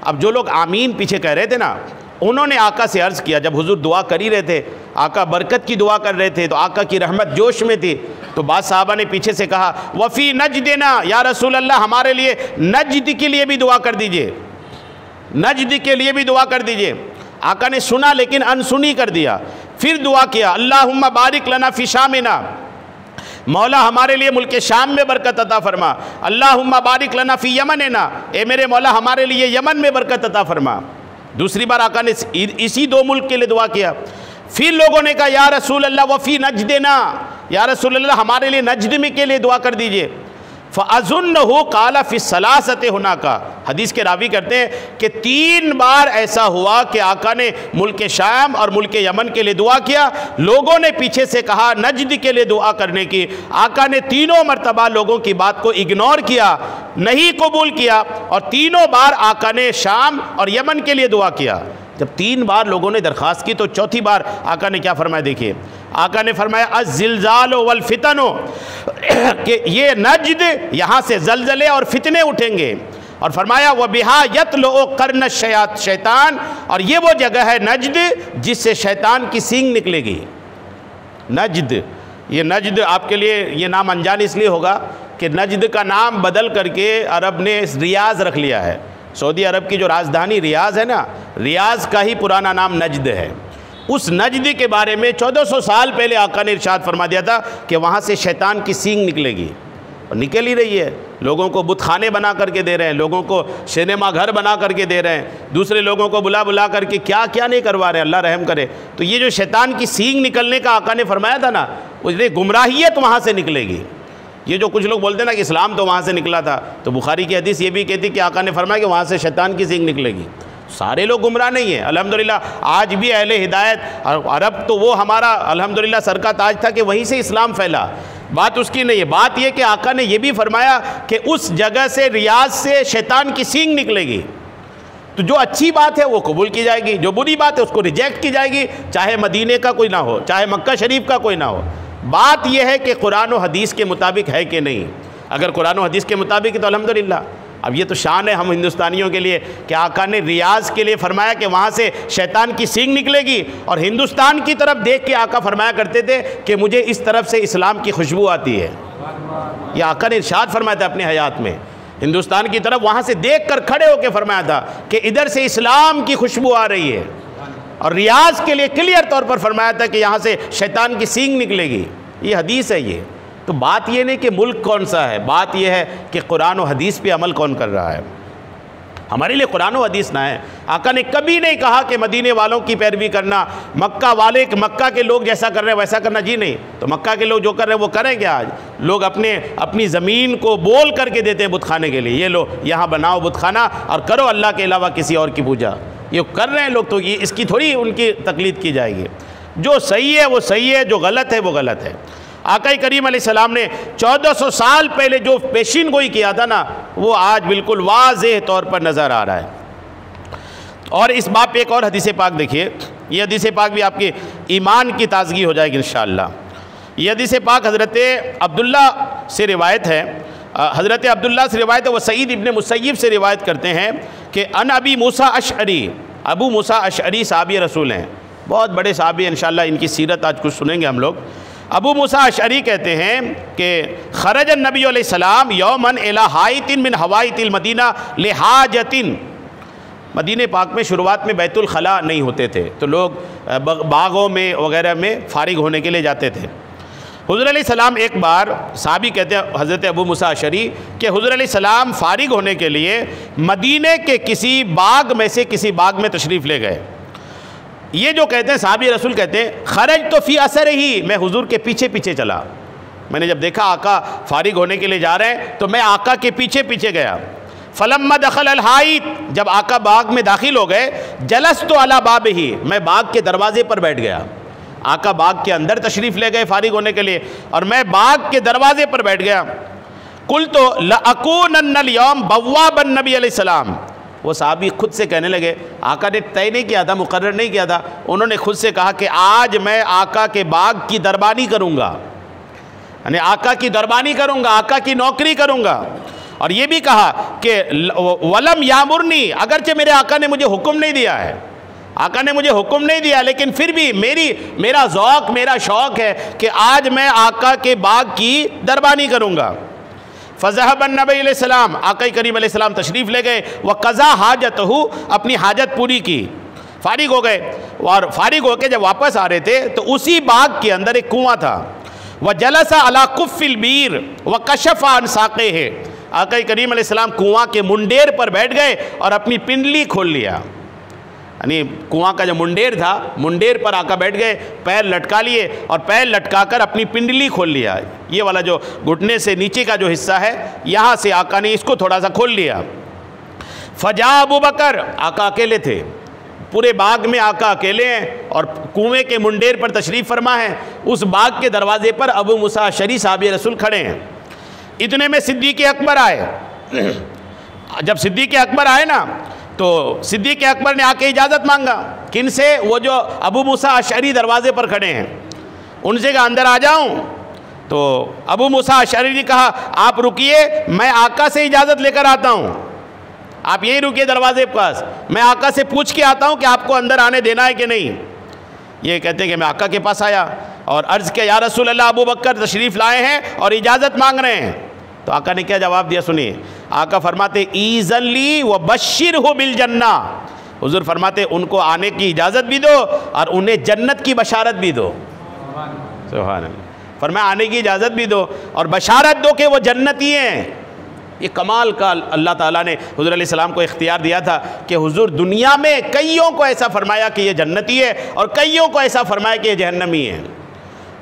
अब जो लोग आमीन पीछे कह रहे थे ना, उन्होंने आका से अर्ज़ किया, जब हुजूर दुआ कर ही रहे थे, आका बरकत की दुआ कर रहे थे तो आका की रहमत जोश में थी, तो बाद साहबा ने पीछे से कहा वफ़ी नजदना या रसूल अल्लाह, हमारे लिए नजद के लिए भी दुआ कर दीजिए, नजद के लिए भी दुआ कर दीजिए। आका ने सुना लेकिन अनसुनी कर दिया। फिर दुआ किया अल्लाहुम्मा बारिक लना फ़ी शामिना, मौला हमारे लिए मुल्क शाम में बरकत अता फरमा। अल्लाहुम्मा बारिक लना फ़ी यमनना, ए मेरे मौला हमारे लिए यमन में बरकत अता फरमा। दूसरी बार आका ने इसी 2 मुल्क के लिए दुआ किया। फिर लोगों ने कहा या रसूल अल्लाह वफ़ी नजदना, या रसूल अल्लाह हमारे लिए नजद में के लिए दुआ कर दीजिए। फ़अज़ुन्नहु काला फ़ी सलासत हुना का, हदीस के रावी करते हैं कि 3 बार ऐसा हुआ कि आका ने मुल्क शाम और मुल्क यमन के लिए दुआ किया। लोगों ने पीछे से कहा नजद के लिए दुआ करने की, आका ने 3 मरतबा लोगों की बात को इग्नोर किया, नहीं कबूल किया, और 3 बार आका ने शाम और यमन के लिए दुआ किया। जब 3 बार लोगों ने दरख्वास्त की तो चौथी बार आका ने क्या फरमाया, देखिए आका ने फरमाया अज़्ज़िलज़ालु वल फितनु, कि ये नजद यहाँ से जलजले और फितने उठेंगे। और फरमाया व बिहा यतलु कर्न शैतान, और ये वो जगह है नजद जिससे शैतान की सींग निकलेगी। नजद ये नजद आपके लिए ये नाम अनजान इसलिए होगा कि नजद का नाम बदल करके अरब ने रियाज़ रख लिया है। सऊदी अरब की जो राजधानी रियाज़ है ना, रियाज़ का ही पुराना नाम नजद है। उस नजद के बारे में 1400 साल पहले आका ने इरशाद फरमा दिया था कि वहाँ से शैतान की सींग निकलेगी, और निकल ही रही है। लोगों को बुतखाने बना करके दे रहे हैं, लोगों को सिनेमा घर बना करके दे रहे हैं, दूसरे लोगों को बुला बुला करके क्या क्या नहीं करवा रहे हैं, अल्लाह रहम करे। तो ये जो शैतान की सींग निकलने का आका ने फरमाया था ना, उसने गुमराहियत वहाँ से निकलेगी। ये जो कुछ लोग बोलते हैं ना कि इस्लाम तो वहाँ से निकला था, तो बुखारी की हदीस ये भी कहती कि आका ने फरमाया कि वहाँ से शैतान की सींग निकलेगी। सारे लोग गुमराह नहीं है अल्हम्दुलिल्लाह। आज भी अहले हिदायत, अरब तो वो हमारा अल्हम्दुलिल्लाह सर का ताज था कि वहीं से इस्लाम फैला, बात उसकी नहीं है। बात यह कि आका ने यह भी फरमाया कि उस जगह से, रियाज से शैतान की सींग निकलेगी। तो जो अच्छी बात है वो कबूल की जाएगी, जो बुरी बात है उसको रिजेक्ट की जाएगी, चाहे मदीने का कोई ना हो, चाहे मक्का शरीफ का कोई ना हो। बात यह है कि कुरान और हदीस के मुताबिक है कि नहीं। अगर कुरान और हदीस के मुताबिक है तो अल्हम्दुलिल्लाह। अब ये तो शान है हम हिंदुस्तानियों के लिए कि आका ने रियाज के लिए फरमाया कि वहाँ से शैतान की सींग निकलेगी, और हिंदुस्तान की तरफ देख के आका फरमाया करते थे कि मुझे इस तरफ से इस्लाम की खुशबू आती है। ये आका ने इरशाद फरमाया था अपने हयात में, हिंदुस्तान की तरफ वहाँ से देख कर खड़े होकर फरमाया था कि इधर से इस्लाम की खुशबू आ रही है। और रियाज के लिए क्लियर तौर पर फरमाया था कि यहाँ से शैतान की सींग निकलेगी। ये हदीस है। ये तो बात ये नहीं कि मुल्क कौन सा है, बात यह है कि कुरान और हदीस पे अमल कौन कर रहा है। हमारे लिए कुरान और हदीस ना है। आका ने कभी नहीं कहा कि मदीने वालों की पैरवी करना, मक्का के लोग जैसा कर रहे हैं वैसा करना, जी नहीं। तो मक्का के लोग जो कर रहे हैं वो करें क्या? आज लोग अपनी ज़मीन को बोल करके देते हैं बुतखाने के लिए, ये लो यहाँ बनाओ बुतखाना और करो अल्लाह के अलावा किसी और की पूजा। ये कर रहे हैं लोग, तो ये इसकी थोड़ी उनकी तकलीद की जाएगी। जो सही है वो सही है, जो गलत है वो गलत है। आका करीम अलैहिस्सलाम ने 1400 साल पहले जो पेशीन गोई किया था ना, वो आज बिल्कुल वाज़ेह तौर पर नज़र आ रहा है। और इस बात पे एक और हदीस पाक देखिए, ये हदीस पाक भी आपके ईमान की ताज़गी हो जाएगी इंशाअल्लाह। ये हदीस पाक हज़रत अब्दुल्ला से रिवायत है, हज़रत अब्दुल्ला से रिवायत है, वह सईद इब्न मुसय्यब से रिवायत करते हैं कि अन अबी मूसा अशअरी, अबू मूसा अशअरी साहबी रसूल हैं, बहुत बड़े साहबी, इंशाअल्लाह इनकी सीरत आज कुछ सुनेंगे हम लोग। अबू मूसा अशअरी कहते हैं कि खरज नबी अलैहिस्सलाम यौमन इला हाइतिन मिन हवाइतिल मदीना लिहाजतिन। मदीने पाक में शुरुआत में बैतुल खला नहीं होते थे, तो लोग बागों में वगैरह में फारिग होने के लिए जाते थे। हुज़ूर अलैहिस्सलाम एक बार, साहबी कहते हैं हज़रत अबू मूसा अशअरी कि हुज़ूर अलैहिस्सलाम फारिग होने के लिए मदीने के किसी बाग में से किसी बाग में तशरीफ़ ले गए। ये जो कहते हैं साहबी रसूल कहते हैं खरज तो फ़ी असर ही, मैं हुजूर के पीछे पीछे चला। मैंने जब देखा आका फारिग होने के लिए जा रहे हैं तो मैं आका के पीछे पीछे गया। फलम्मा दखल अल हाइत, जब आका बाग में दाखिल हो गए, जलस तो अला बाब ही, मैं बाग के दरवाजे पर बैठ गया। आका बाग के अंदर तशरीफ़ ले गए फारिग होने के लिए, और मैं बाग के दरवाजे पर बैठ गया। कुल तो लअकूनन्नल यौम बव्वाबन नबी अलैहिस्सलाम, वो साहबी खुद से कहने लगे, आका ने तय नहीं किया था, मुकर्रर नहीं किया था, उन्होंने खुद से कहा कि आज मैं आका के बाग की दरबानी करूँगा, यानी आका की दरबानी करूँगा, आका की नौकरी करूँगा। और ये भी कहा कि वलम यामुरनी, अगरचे मेरे आका ने मुझे हुक्म नहीं दिया है, आका ने मुझे हुक्म नहीं दिया, लेकिन फिर भी मेरा ज़ौक़, मेरा शौक़ है कि आज मैं आका के बाग की दरबानी करूँगा। फ़ज़हबन नबी अलैहिस्सलाम, आका करीम अलैहिस्सलाम तशरीफ़ ले गए। व क़ज़ा हाजतहु, अपनी हाजत पूरी की, फारिग हो गए। और फारिग होकर जब वापस आ रहे थे तो उसी बाग के अंदर एक कुआँ था। व जलसा अला कुफ़िल बीर व कशफ़ा अन साक़िही, आका करीम अलैहिस्सलाम कुआँ के मुंडेर पर बैठ गए और अपनी पिंडली खोल लिया, यानी कुआँ का जो मुंडेर था, मुंडेर पर आका बैठ गए, पैर लटका लिए और पैर लटकाकर अपनी पिंडली खोल लिया। ये वाला जो घुटने से नीचे का जो हिस्सा है, यहाँ से आका ने इसको थोड़ा सा खोल लिया। फजा अबू बकर, आका अकेले थे, पूरे बाग में आका अकेले हैं और कुएँ के मुंडेर पर तशरीफ़ फरमा है। उस बाग के दरवाजे पर अबू मूसा अशअरी साहबी रसूल खड़े हैं। इतने में सिद्दीक़ अकबर आए। जब सिद्दीक़ अकबर आए ना, तो सिद्दीक़ अकबर ने आके इजाज़त मांगा, किन से? वो जो अबू मूसा अशअरी दरवाज़े पर खड़े हैं, उनसे कहा अंदर आ जाऊं? तो अबू मूसा अशअरी ने कहा आप रुकिए, मैं आका से इजाज़त लेकर आता हूं, आप यहीं रुकिए दरवाजे के पास, मैं आका से पूछ के आता हूं कि आपको अंदर आने देना है कि नहीं। ये कहते हैं कि मैं आका के पास आया और अर्ज़ किया या रसूल अल्लाह अबू बकर तशरीफ़ लाए हैं और इजाज़त मांग रहे हैं। तो आका ने क्या जवाब दिया सुनिए। आका फरमाते ईज़न ली व बश्शिरहु बिल जन्ना। हुज़ूर फरमाते उनको आने की इजाज़त भी दो और उन्हें जन्नत की बशारत भी दो। सुभान अल्लाह। फरमाया आने की इजाज़त भी दो और बशारत दो कि वो जन्नती हैं। ये कमाल का अल्लाह ताला ने हुज़ूर अलैहिस्सलाम को इख्तियार दिया था कि हुज़ूर दुनिया में कईयों को ऐसा फरमाया कि ये जन्नती है और कईयों को ऐसा फरमाया कि ये जहन्नमी है।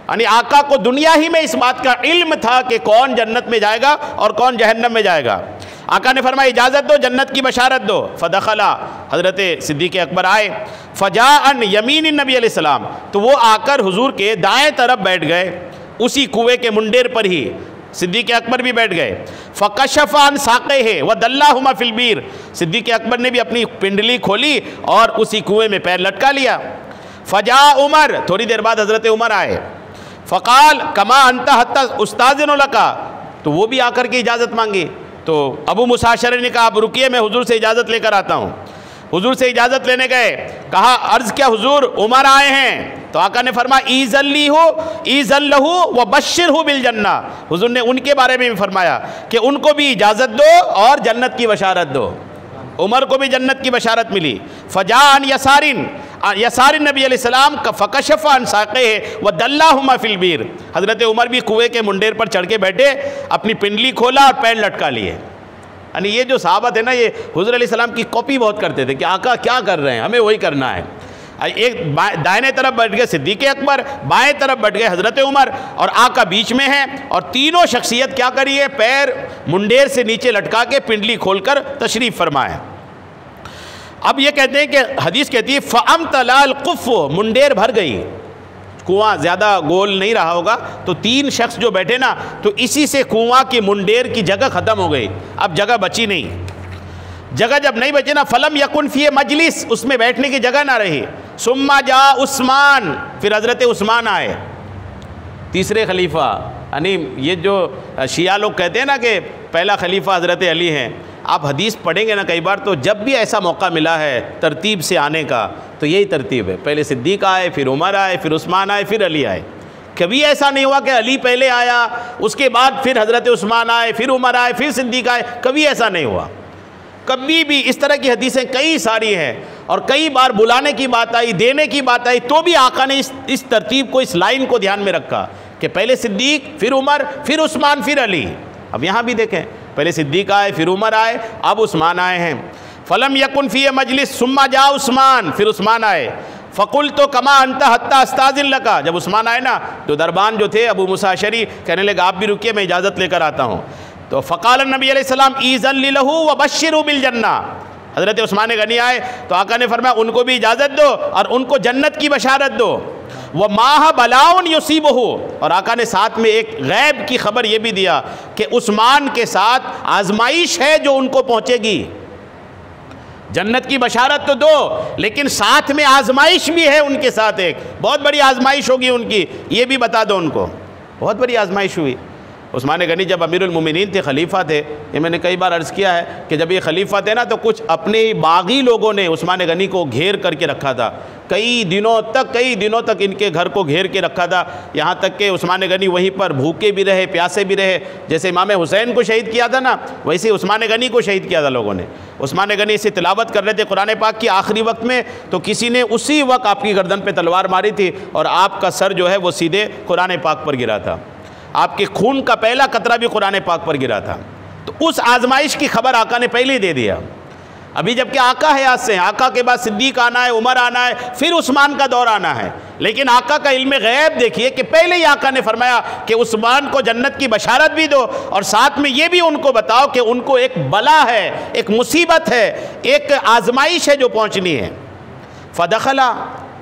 यानी आका को दुनिया ही में इस बात का इल्म था कि कौन जन्नत में जाएगा और कौन जहन्नम में जाएगा। आका ने फरमाया इजाज़त दो, जन्नत की बशारत दो। फ़दख़ला, हज़रत सिद्दीक़ अकबर आए। फ़जाअन यमीन नबी अलैहिस्सलाम, तो वो आकर हुज़ूर के दाएँ तरफ बैठ गए, उसी कुएँ के मुंडेर पर ही सिद्दीक़ अकबर भी बैठ गए। फ़कशफ़ अन साक़िही व दल्लाहुमा फ़िल बीर, सिद्दीक़ अकबर ने भी अपनी पिंडली खोली और उसी कुएँ में पैर लटका लिया। फ़जा उमर, थोड़ी देर बाद हज़रत उमर आए। फ़क़ाल कमा अंता हत्ता उस्ताज़िनु लका, तो वो भी आकर के इजाज़त मांगी। तो अबू मूसा अशअरी ने कहा आप रुकिए, मैं हुज़ूर से इजाज़त लेकर आता हूँ। हुज़ूर से इजाज़त लेने गए, कहा अर्ज़ क्या हुज़ूर उमर आए हैं। तो आका ने फरमाया ईज़न लहू व बश्शिरहु बिल जन्ना। हुज़ूर ने उनके बारे में भी फरमाया कि उनको भी इजाज़त दो और जन्नत की बशारत दो। उमर को भी जन्नत की बशारत मिली। फ़जाअन यसारिन नबी अलैहिस्सलाम का फ़कशफ़ अन साक़िही व दल्लाहुमा फ़िल बीर, हज़रत उमर भी कुएँ के मुंडेर पर चढ़ के बैठे, अपनी पिंडली खोला और पैर लटका लिए। यानी ये जो सहाबत है ना, ये हुज़ूर अलैहिस्सलाम की कॉपी बहुत करते थे कि आका क्या कर रहे हैं, हमें वही करना है। एक दाहिने तरफ बैठ गए सिद्दीक़ अकबर, बाएं तरफ बैठ गए हज़रत उमर और आका बीच में है। और तीनों शख्सियत क्या करी है, पैर मुंडेर से नीचे लटका के पिंडली खोलकर तशरीफ़ फरमाए। अब ये कहते हैं कि हदीस कहती है फ़अमतलाल कुफ़, मुंडेर भर गई, कुआं ज़्यादा गोल नहीं रहा होगा, तो तीन शख्स जो बैठे ना, तो इसी से कुआं की मुंडेर की जगह ख़त्म हो गई, अब जगह बची नहीं। जगह जब नहीं बची ना, फलम यकुन फ़ी मजलिस, उसमें बैठने की जगह ना रही। सुम्मा जा उस्मान, फिर हज़रत उस्मान आए, तीसरे खलीफा। यानी ये जो शिया लोग कहते हैं ना कि पहला खलीफा हज़रत अली हैं, आप हदीस पढ़ेंगे ना कई बार, तो जब भी ऐसा मौका मिला है तरतीब से आने का, तो यही तरतीब है, पहले सिद्दीक़ आए, फिर उमर आए, फिर उस्मान आए, फिर अली आए। कभी ऐसा नहीं हुआ कि अली पहले आया, उसके बाद फिर हज़रत उस्मान आए, फिर उमर आए, फिर सिद्दीक़ आए, कभी ऐसा नहीं हुआ। कभी भी इस तरह की हदीसें कई सारी हैं और कई बार बुलाने की बात आई, देने की बात आई, तो भी आका ने इस तरतीब को, इस लाइन को ध्यान में रखा कि पहले सिद्दीक़, फिर उमर, फिर उस्मान, फिर अली। अब यहाँ भी देखें, पहले सिद्दीक़ आए, फिर उमर आए, अब उस्मान आए हैं। फ़लम यकुन फ़ी मजलिस सुम्मा जा उस्मान, फिर उस्मान आए। फ़कुल तो कमा अंता हत्ता अस्ताज़िन लका, जब उस्मान आए ना, तो दरबान जो थे अबू मूसा अशअरी कहने लगे आप भी रुकिए, मैं इजाज़त लेकर आता हूँ। तो फ़क़ाल नबी अलैहिस्सलाम ईज़न लहू व बश्शिरहु बिल जन्ना, हज़रत उस्मान गनी आए तो आका ने फरमाया उनको भी इजाज़त दो और उनको जन्नत की बशारत दो। वह माह बलाउन युसीबहु, और आका ने साथ में एक गैब की खबर ये भी दिया कि उस्मान के साथ आजमाइश है जो उनको पहुँचेगी। जन्नत की बशारत तो दो, लेकिन साथ में आजमाइश भी है उनके साथ, एक बहुत बड़ी आजमाइश होगी उनकी, ये भी बता दो उनको। बहुत बड़ी आजमाइश हुई। उस्मान गनी जब अमीरुल मोमिनीन थे, खलीफा थे, ये मैंने कई बार अर्ज़ किया है कि जब ये खलीफा थे ना, तो कुछ अपने बागी लोगों ने उस्मान गनी को घेर करके रखा था। कई दिनों तक इनके घर को घेर के रखा था, यहाँ तक कि उस्मान गनी वहीं पर भूखे भी रहे, प्यासे भी रहे। जैसे इमाम हुसैन को शहीद किया था ना, वैसे उस्मान गनी को शहीद किया था लोगों ने। उस्मान गनी से तिलावत कर रहे थे कुरान पाक की आखिरी वक्त में, तो किसी ने उसी वक्त आपकी गर्दन पर तलवार मारी थी और आपका सर जो है वो सीधे कुरान पाक पर गिरा था। आपके खून का पहला कतरा भी कुरान पाक पर गिरा था। तो उस आजमाइश की खबर आका ने पहले ही दे दिया। अभी जबकि आका है आज से, आका के बाद सिद्दीक आना है, उमर आना है, फिर उस्मान का दौर आना है, लेकिन आका का इल्म गैब देखिए कि पहले ही आका ने फरमाया कि उस्मान को जन्नत की बशारत भी दो और साथ में ये भी उनको बताओ कि उनको एक बला है, एक मुसीबत है, एक आजमाइश है जो पहुँचनी है। फ़दख़ला,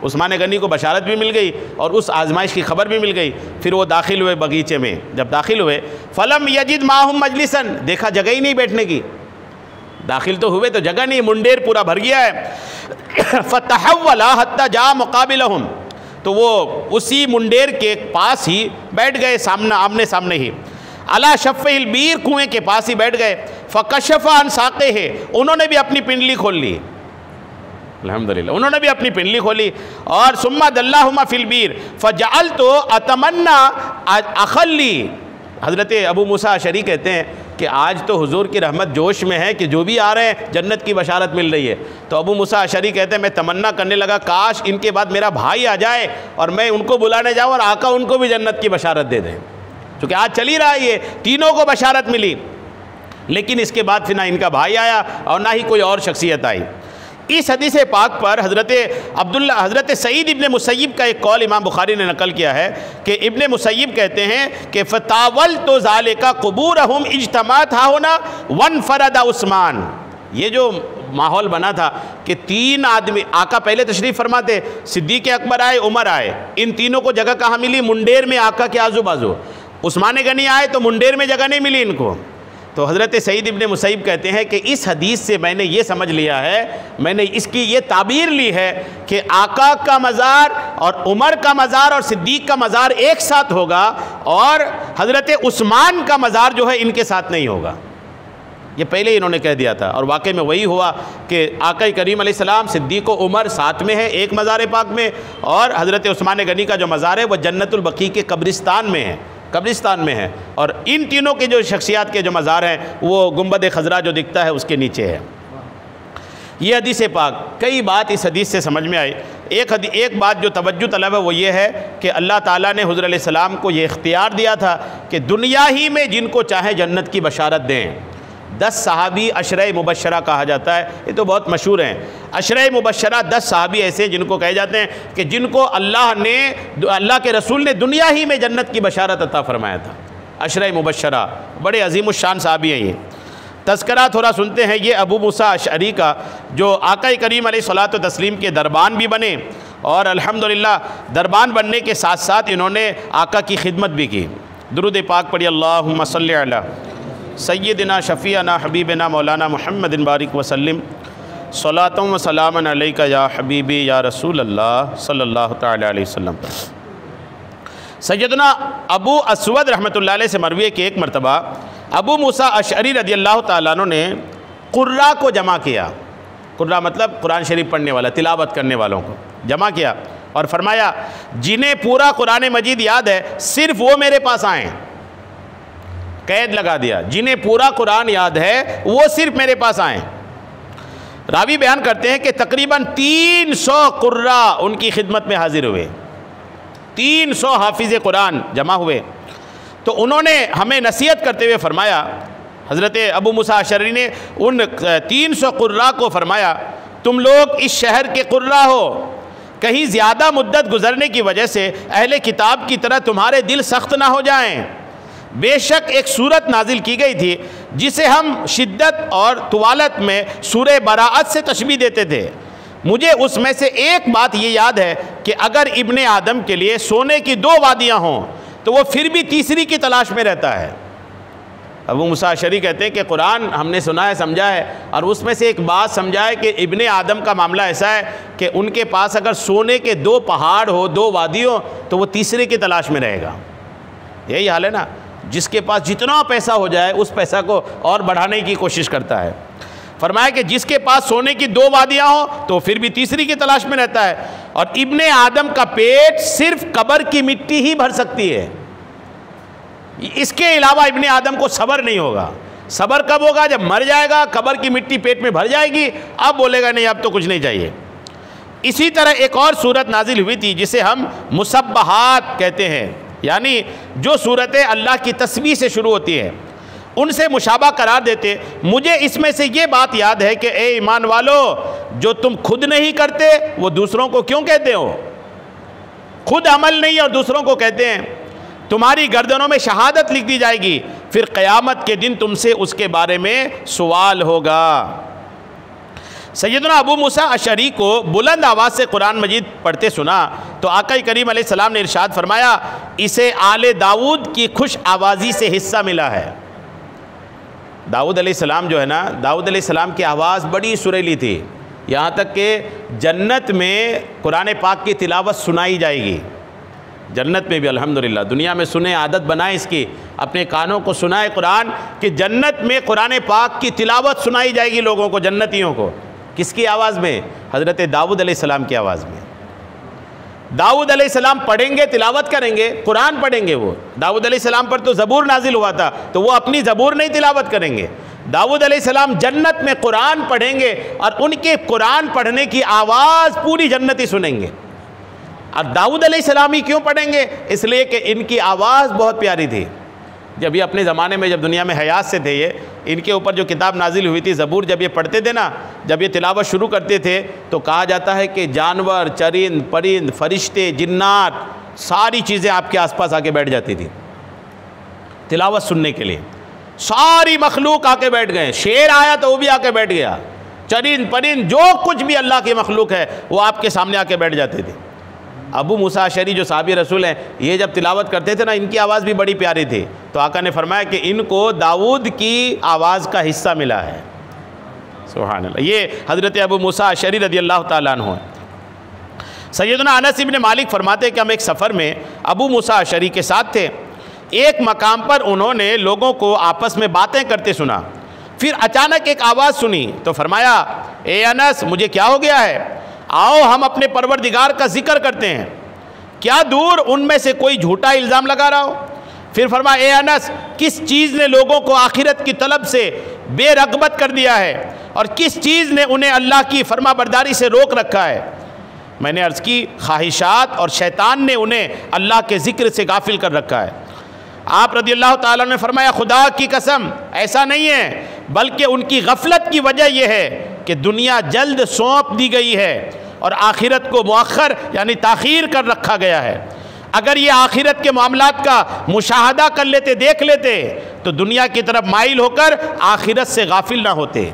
उस्मान गनी को बशारत भी मिल गई और उस आजमाइश की खबर भी मिल गई। फिर वो दाखिल हुए बगीचे में। जब दाखिल हुए, फ़लम यजिद माहुम मजलिसन, देखा जगह ही नहीं बैठने की। दाखिल तो हुए तो जगह नहीं, मुंडेर पूरा भर गया है। फ़तहव्वला हत्ता जा मुक़ाबिलहुम, तो वो उसी मुंडेर के पास ही बैठ गए, आमने सामने ही। अला शफ़िल बीर, कुएँ के पास ही बैठ गए। फ़कशफ़ा अन साक़िही, उन्होंने भी अपनी पिंडली खोल ली। अल्हम्दुलिल्लाह। उन्होंने भी अपनी पिंडली खोली और सुम्मा दल्लाहुमा फिल बीर फजअल तो अतमन्ना अखली। हज़रत अबू मूसा अशरी कहते हैं कि आज तो हुजूर की रहमत जोश में है कि जो भी आ रहे हैं जन्नत की बशारत मिल रही है। तो अबू मूसा अशरी कहते हैं मैं तमन्ना करने लगा काश इनके बाद मेरा भाई आ जाए और मैं उनको बुलाने जाऊँ और आका उनको भी जन्नत की बशारत दे दें, क्योंकि आज चल ही रहा है ये, तीनों को बशारत मिली। लेकिन इसके बाद फिर ना इनका भाई आया और ना ही कोई और शख्सियत आई। इस हदीस पाक पर हज़रत सईद इब्ने मुसय्यब का एक कौल इमाम बुखारी ने नकल किया है कि इब्ने मुसय्यब कहते हैं कि फ़तावल तो ज़ालिका क़ुबूरहुम इज्तमात हाहुना वन फ़रदा उस्मान। ये जो माहौल बना था कि तीन आदमी आका पहले तशरीफ़ फरमाते, सिद्दीक़ अकबर आए, उमर आए, इन तीनों को जगह कहाँ मिली? मुंडेर में आका के आजू बाजू। उस्मान गनी आए तो मुंडेर में जगह नहीं मिली इनको। तो हज़रत सईद इब्ने मुसय्यब कहते हैं कि इस हदीस से मैंने ये समझ लिया है, मैंने इसकी ये ताबीर ली है कि आका का मज़ार और उमर का मज़ार और सिद्दीक़ का मज़ार एक साथ होगा और हज़रत उस्मान का मज़ार जो है इनके साथ नहीं होगा। ये पहले ही इन्होंने कह दिया था और वाकई में वही हुआ कि आका करीम अलैहिस्सलाम, सिद्दीक़ व उमर साथ में है एक मज़ार पाक में, और हज़रत उस्मान गनी का जो मज़ार है वह जन्नतुल बकी के कब्रिस्तान में है और इन तीनों के जो शख्सियात के जो मज़ार हैं वो गुंबद खज़रा जो दिखता है उसके नीचे है। ये हदीस पाक कई बात इस हदीस से समझ में आई। एक बात जो तवज्जो तलब है वो ये है कि अल्लाह ताला ने हुज़ूर अलैहिस्सलाम को ये इख्तियार दिया था कि दुनिया ही में जिनको चाहे जन्नत की बशारत दें। 10 सहाबी अशरे मुबशरा कहा जाता है, ये तो बहुत मशहूर हैं। अशरे मुबशरा 10 सहाबी ऐसे जिनको कहे जाते हैं कि जिनको अल्लाह के रसूल ने दुनिया ही में जन्नत की बशारत अता फरमाया था। अशरे मुबशरा बड़े अजीमुश्शान सहाबी हैं। ये तज़किरा थोड़ा सुनते हैं। ये अबू मूसा अशअरी का जो आका करीम अलैहिस्सलातु तस्लीम के दरबान भी बने और अल्हम्दुलिल्लाह दरबान बनने के साथ साथ इन्होंने आका की खिदमत भी की। दुरूद पाक पढ़िए, अल्लाहुम्मा सल्लि अला सय्यदिना शफ़ीअना हबीबना मौलाना मुहम्मदिन बारिक वसल्लम सलातुम व सलामन अलैका या हबीबी या रसूल अल्लाह सल्लल्लाहु तआला अलैहि वसल्लम। सैयदना अबू अस्वद रहमतुल्लाह अलैह से मरवी है कि एक मरतबा अबू मूसा अशअरी रज़ियल्लाहु तआला अन्हु ने कुर्रा को जमा किया। कुर्रा मतलब कुरान शरीफ पढ़ने वाला, तिलावत करने वालों को जमा किया और फरमाया जिन्हें पूरा कुरान मजीद याद है सिर्फ वो मेरे पास आएँ। कैद लगा दिया, जिन्हें पूरा कुरान याद है वो सिर्फ मेरे पास आएँ। रावी बयान करते हैं कि तकरीबन 300 कुर्रा उनकी खिदमत में हाजिर हुए, 300 हाफिज़ कुरान जमा हुए। तो उन्होंने हमें नसीहत करते हुए फरमाया, हज़रत अबू मूसा अशअरी ने उन 300 कुर्रा को फरमाया तुम लोग इस शहर के कुर्रा हो, कहीं ज़्यादा मुद्दत गुजरने की वजह से अहले किताब की तरह तुम्हारे दिल सख्त ना हो जाएं। बेशक एक सूरत नाजिल की गई थी जिसे हम शिद्दत और तुवालत में सूरे बराअत से तशबीह देते थे। मुझे उसमें से एक बात ये याद है कि अगर इब्ने आदम के लिए सोने की 2 वादियाँ हों तो वो फिर भी तीसरी की तलाश में रहता है। अबू मूसा अशअरी कहते हैं कि कुरान हमने सुना है, समझा है, और उसमें से एक बात समझा है कि इब्ने आदम का मामला ऐसा है कि उनके पास अगर सोने के 2 पहाड़ हो, 2 वादी हो, तो वो तीसरे की तलाश में रहेगा। यही हाल है ना, जिसके पास जितना पैसा हो जाए उस पैसा को और बढ़ाने की कोशिश करता है। फरमाया कि जिसके पास सोने की 2 वादियाँ हो तो फिर भी तीसरी की तलाश में रहता है। और इब्ने आदम का पेट सिर्फ कब्र की मिट्टी ही भर सकती है, इसके अलावा इब्ने आदम को सब्र नहीं होगा। सब्र कब होगा? जब मर जाएगा, कब्र की मिट्टी पेट में भर जाएगी, अब बोलेगा नहीं अब तो कुछ नहीं चाहिए। इसी तरह एक और सूरत नाजिल हुई थी जिसे हम मुसब्बहात कहते हैं, यानी जो सूरतें अल्लाह की तस्बीह से शुरू होती हैं उनसे मुशाबा करार देते। मुझे इसमें से ये बात याद है कि ए ईमान वालो, जो तुम खुद नहीं करते वो दूसरों को क्यों कहते हो? खुद अमल नहीं और दूसरों को कहते हैं। तुम्हारी गर्दनों में शहादत लिख दी जाएगी, फिर क़यामत के दिन तुमसे उसके बारे में सवाल होगा। सैयदना अबू मूसा अशअरी को बुलंद आवाज़ से कुरान मजीद पढ़ते सुना तो आका करीम अलैहिस्सलाम ने इरशाद फरमाया इसे आले दाऊद की खुश आवाज़ी से हिस्सा मिला है। दाऊद अलैहिस्सलाम जो है ना, दाऊद अलैहिस्सलाम की आवाज़ बड़ी सुरीली थी, यहाँ तक कि जन्नत में कुरान पाक की तिलावत सुनाई जाएगी। जन्नत में भी अल्हम्दुलिल्लाह, दुनिया में सुने, आदत बनाए इसकी, अपने कानों को सुनाए कुरान कि जन्नत में कुरान पाक की तिलावत सुनाई जाएगी लोगों को, जन्नतियों को। किसकी आवाज़ में? हज़रत दाऊद अलैहिस्सलाम की आवाज़ में। दाऊद अलैहिस्सलाम पढ़ेंगे, तिलावत करेंगे, कुरान पढ़ेंगे। वो दाऊद अलैहिस्सलाम पर तो ज़बूर नाजिल हुआ था, तो वो अपनी ज़बूर नहीं तिलावत करेंगे। दाऊद अलैहिस्सलाम जन्नत में कुरान पढ़ेंगे और उनके कुरान पढ़ने की आवाज़ पूरी जन्नती सुनेंगे। और दाऊद अलैहिस्सलाम ही क्यों पढ़ेंगे? इसलिए कि इनकी आवाज़ बहुत प्यारी थी। जब ये अपने ज़माने में, जब दुनिया में हयात से थे, ये इनके ऊपर जो किताब नाजिल हुई थी ज़बूर, जब ये पढ़ते थे ना, जब ये तिलावत शुरू करते थे तो कहा जाता है कि जानवर, चरिंद, परिंद, फरिश्ते, जिन्नात, सारी चीज़ें आपके आसपास आके बैठ जाती थी तिलावत सुनने के लिए। सारी मखलूक आके बैठ गए। शेर आया तो वो भी आके बैठ गया। चरिंद, परिंद, जो कुछ भी अल्लाह की मखलूक है वो आपके सामने आके बैठ जाते थे। अबू मूसा अशरी जो साहबी रसूल हैं, ये जब तिलावत करते थे ना, इनकी आवाज़ भी बड़ी प्यारी थी। तो आका ने फरमाया कि इनको दाऊद की आवाज़ का हिस्सा मिला है। सुभान अल्लाह। ये हज़रत अबू मूसा अशरी रज़ी अल्लाह ताला अन्हु हैं। सैयदना अनस इब्न मालिक फरमाते कि हम एक सफ़र में अबू मूसा अशरी के साथ थे। एक मकाम पर उन्होंने लोगों को आपस में बातें करते सुना। फिर अचानक एक आवाज़ सुनी तो फरमाया, ए अनस, मुझे क्या हो गया है? आओ हम अपने परवरदिगार का जिक्र करते हैं। क्या दूर उनमें से कोई झूठा इल्ज़ाम लगा रहा हो। फिर फरमाया, ए अनस, किस चीज़ ने लोगों को आखिरत की तलब से बेरग़बत कर दिया है और किस चीज़ ने उन्हें अल्लाह की फरमाबरदारी से रोक रखा है? मैंने अर्ज़ की, ख्वाहिशात और शैतान ने उन्हें अल्लाह के ज़िक्र से गाफिल कर रखा है। आप रज़ी अल्लाह ताला ने फरमाया, खुदा की कसम, ऐसा नहीं है, बल्कि उनकी गफलत की वजह यह है कि दुनिया जल्द सौंप दी गई है और आखिरत को मुअख्खर यानी ताख़ीर कर रखा गया है। अगर ये आखिरत के मामलात का मुशाहदा कर लेते, देख लेते, तो दुनिया की तरफ माइल होकर आखिरत से गाफिल ना होते।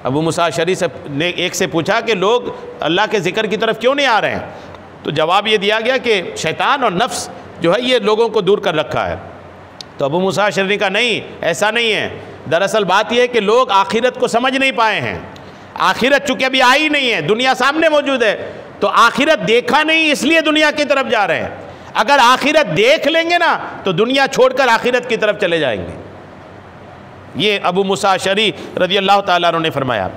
अबू मूसा अशरी से ने एक से पूछा कि लोग अल्लाह के ज़िक्र की तरफ क्यों नहीं आ रहे हैं? तो जवाब ये दिया गया कि शैतान और नफ्स जो है ये लोगों को दूर कर रखा है। तो अबू मूसा अशरी ने कहा, नहीं, ऐसा नहीं है। दरअसल बात यह है कि लोग आखिरत को समझ नहीं पाए हैं। आखिरत चूँकि अभी आई नहीं है, दुनिया सामने मौजूद है, तो आखिरत देखा नहीं, इसलिए दुनिया की तरफ जा रहे हैं। अगर आखिरत देख लेंगे ना तो दुनिया छोड़कर आखिरत की तरफ चले जाएंगे। ये अबू मूसा अशरी रज़ी अल्लाह ताला अन्हु ने फरमाया।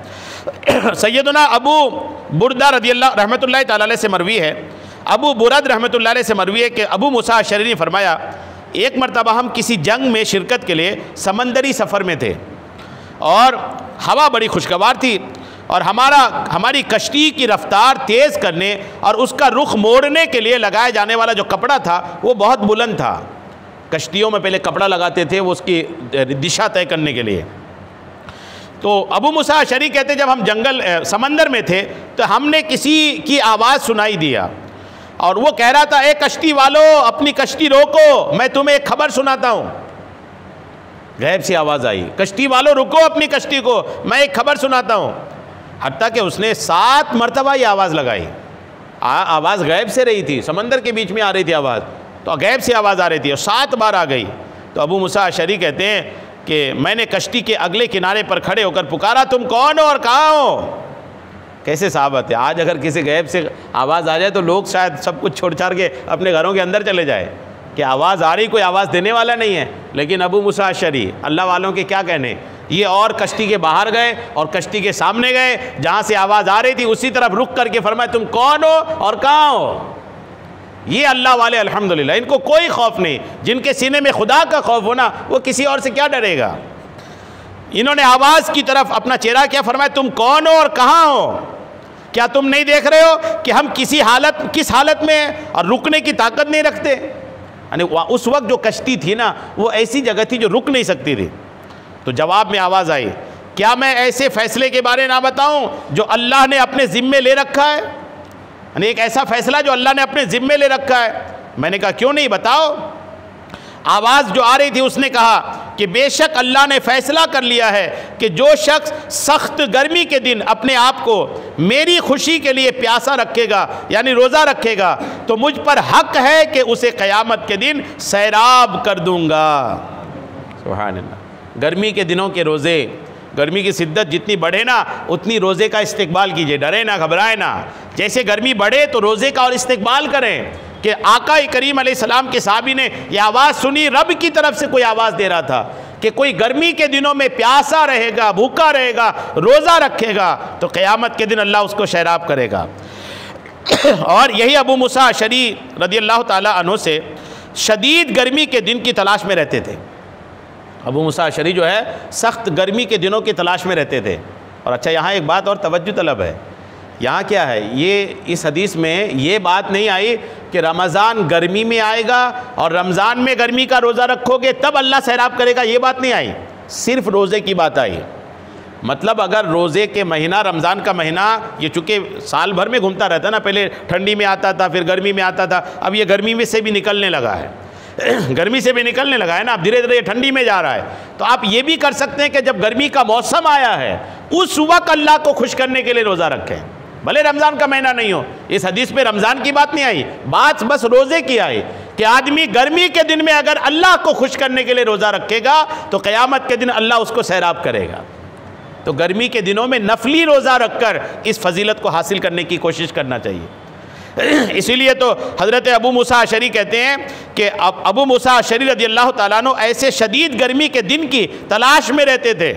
सैयदना अबू बुरदा रज़ी अल्लाह रहमतुल्लाह ताला अलैह से मरवी है, अबू बुरद रहमतुल्लाह अलैह से मरवी है कि अबू मूसा अशरी ने फरमाया, एक मरतबा हम किसी जंग में शिरकत के लिए समंदरी सफ़र में थे और हवा बड़ी खुशगवार थी और हमारी कश्ती की रफ्तार तेज़ करने और उसका रुख मोड़ने के लिए लगाया जाने वाला जो कपड़ा था वो बहुत बुलंद था। कश्तियों में पहले कपड़ा लगाते थे वो उसकी दिशा तय करने के लिए। तो अबू मूसा अशरी कहते, जब हम समंदर में थे तो हमने किसी की आवाज़ सुनाई दिया और वो कह रहा था, ए कश्ती वालों, अपनी कश्ती रोको, मैं तुम्हें एक खबर सुनाता हूँ। गैब से आवाज़ आई, कश्ती वालों रुको अपनी कश्ती को, मैं एक खबर सुनाता हूँ। हत्ता कि उसने 7 मरतबा ये आवाज़ लगाई। आवाज़ गैब से रही थी, समंदर के बीच में आ रही थी आवाज़, तो गैब से आवाज़ आ रही थी और 7 बार आ गई। तो अबू मूसा अशरी कहते हैं कि मैंने कश्ती के अगले किनारे पर खड़े होकर पुकारा, तुम कौन हो और कहाँ हो? कैसे साहबत है। आज अगर किसी गैब से आवाज़ आ जाए तो लोग शायद सब कुछ छोड़ छाड़ के अपने घरों के अंदर चले जाए कि आवाज़ आ रही, कोई आवाज़ देने वाला नहीं है। लेकिन अबू मूसा अशरी, अल्लाह वालों के क्या कहने, ये और कश्ती के बाहर गए और कश्ती के सामने गए, जहाँ से आवाज़ आ रही थी उसी तरफ रुक करके फरमाया, तुम कौन हो और कहाँ हो? ये अल्लाह वाले अल्हम्दुलिल्लाह, इनको कोई खौफ नहीं। जिनके सीने में खुदा का खौफ हो ना, वो किसी और से क्या डरेगा। इन्होंने आवाज़ की तरफ अपना चेहरा क्या फरमाया, तुम कौन हो और कहाँ हो? क्या तुम नहीं देख रहे हो कि हम किस हालत में हैं और रुकने की ताकत नहीं रखते? यानी उस वक्त जो कश्ती थी ना, वो ऐसी जगह थी जो रुक नहीं सकती थी। तो जवाब में आवाज़ आई, क्या मैं ऐसे फ़ैसले के बारे ना बताऊं जो अल्लाह ने अपने ज़िम्मे ले रखा है? यानी एक ऐसा फ़ैसला जो अल्लाह ने अपने ज़िम्मे ले रखा है। मैंने कहा, क्यों नहीं, बताओ। आवाज़ जो आ रही थी उसने कहा कि बेशक अल्लाह ने फ़ैसला कर लिया है कि जो शख्स सख्त गर्मी के दिन अपने आप को मेरी खुशी के लिए प्यासा रखेगा, यानी रोज़ा रखेगा, तो मुझ पर हक़ है कि उसे क़यामत के दिन सैराब कर दूँगा। सुभान अल्लाह। गर्मी के दिनों के रोज़े, गर्मी की शिद्दत जितनी बढ़े ना उतनी रोज़े का इस्तिक़बाल कीजिए, डरे ना, घबराए ना। जैसे गर्मी बढ़े तो रोज़े का और इस्तिक़बाल करें कि आका करीम अलैहिस्सलाम के साहबी ने यह आवाज़ सुनी, रब की तरफ से कोई आवाज़ दे रहा था कि कोई गर्मी के दिनों में प्यासा रहेगा, भूखा रहेगा, रोज़ा रखेगा, तो क़यामत के दिन अल्लाह उसको शराब करेगा। और यही अबू मूसा अशरी रज़ी अल्लाह ताला अन्हु से शदीद गर्मी के दिन की तलाश में रहते थे। अबू मूसा अशरी जो है सख्त गर्मी के दिनों की तलाश में रहते थे। और अच्छा, यहाँ एक बात और तवज्जो तलब है, यहाँ क्या है, ये इस हदीस में ये बात नहीं आई कि रमज़ान गर्मी में आएगा और रमज़ान में गर्मी का रोज़ा रखोगे तब अल्लाह सैराब करेगा, ये बात नहीं आई, सिर्फ रोज़े की बात आई। मतलब अगर रोज़े के महीना, रमज़ान का महीना, ये चूँकि साल भर में घूमता रहता ना, पहले ठंडी में आता था, फिर गर्मी में आता था, अब ये गर्मी में से भी निकलने लगा है गर्मी से भी निकलने लगा है ना, अब धीरे धीरे ये ठंडी में जा रहा है। तो आप ये भी कर सकते हैं कि जब गर्मी का मौसम आया है उस वक्त अल्लाह को खुश करने के लिए रोज़ा रखें, भले रमज़ान का महीना नहीं हो। इस हदीस में रमज़ान की बात नहीं आई, बात बस रोज़े की आई कि आदमी गर्मी के दिन में अगर अल्लाह को खुश करने के लिए रोज़ा रखेगा तो क़यामत के दिन अल्लाह उसको सैराब करेगा। तो गर्मी के दिनों में नफली रोज़ा रखकर इस फजीलत को हासिल करने की कोशिश करना चाहिए। इसीलिए तो हज़रत अबू मूसा अशरी कहते हैं कि अबू मूसा अशरी रज़ी अल्लाह ताला अन्हु ऐसे शदीद गर्मी के दिन की तलाश में रहते थे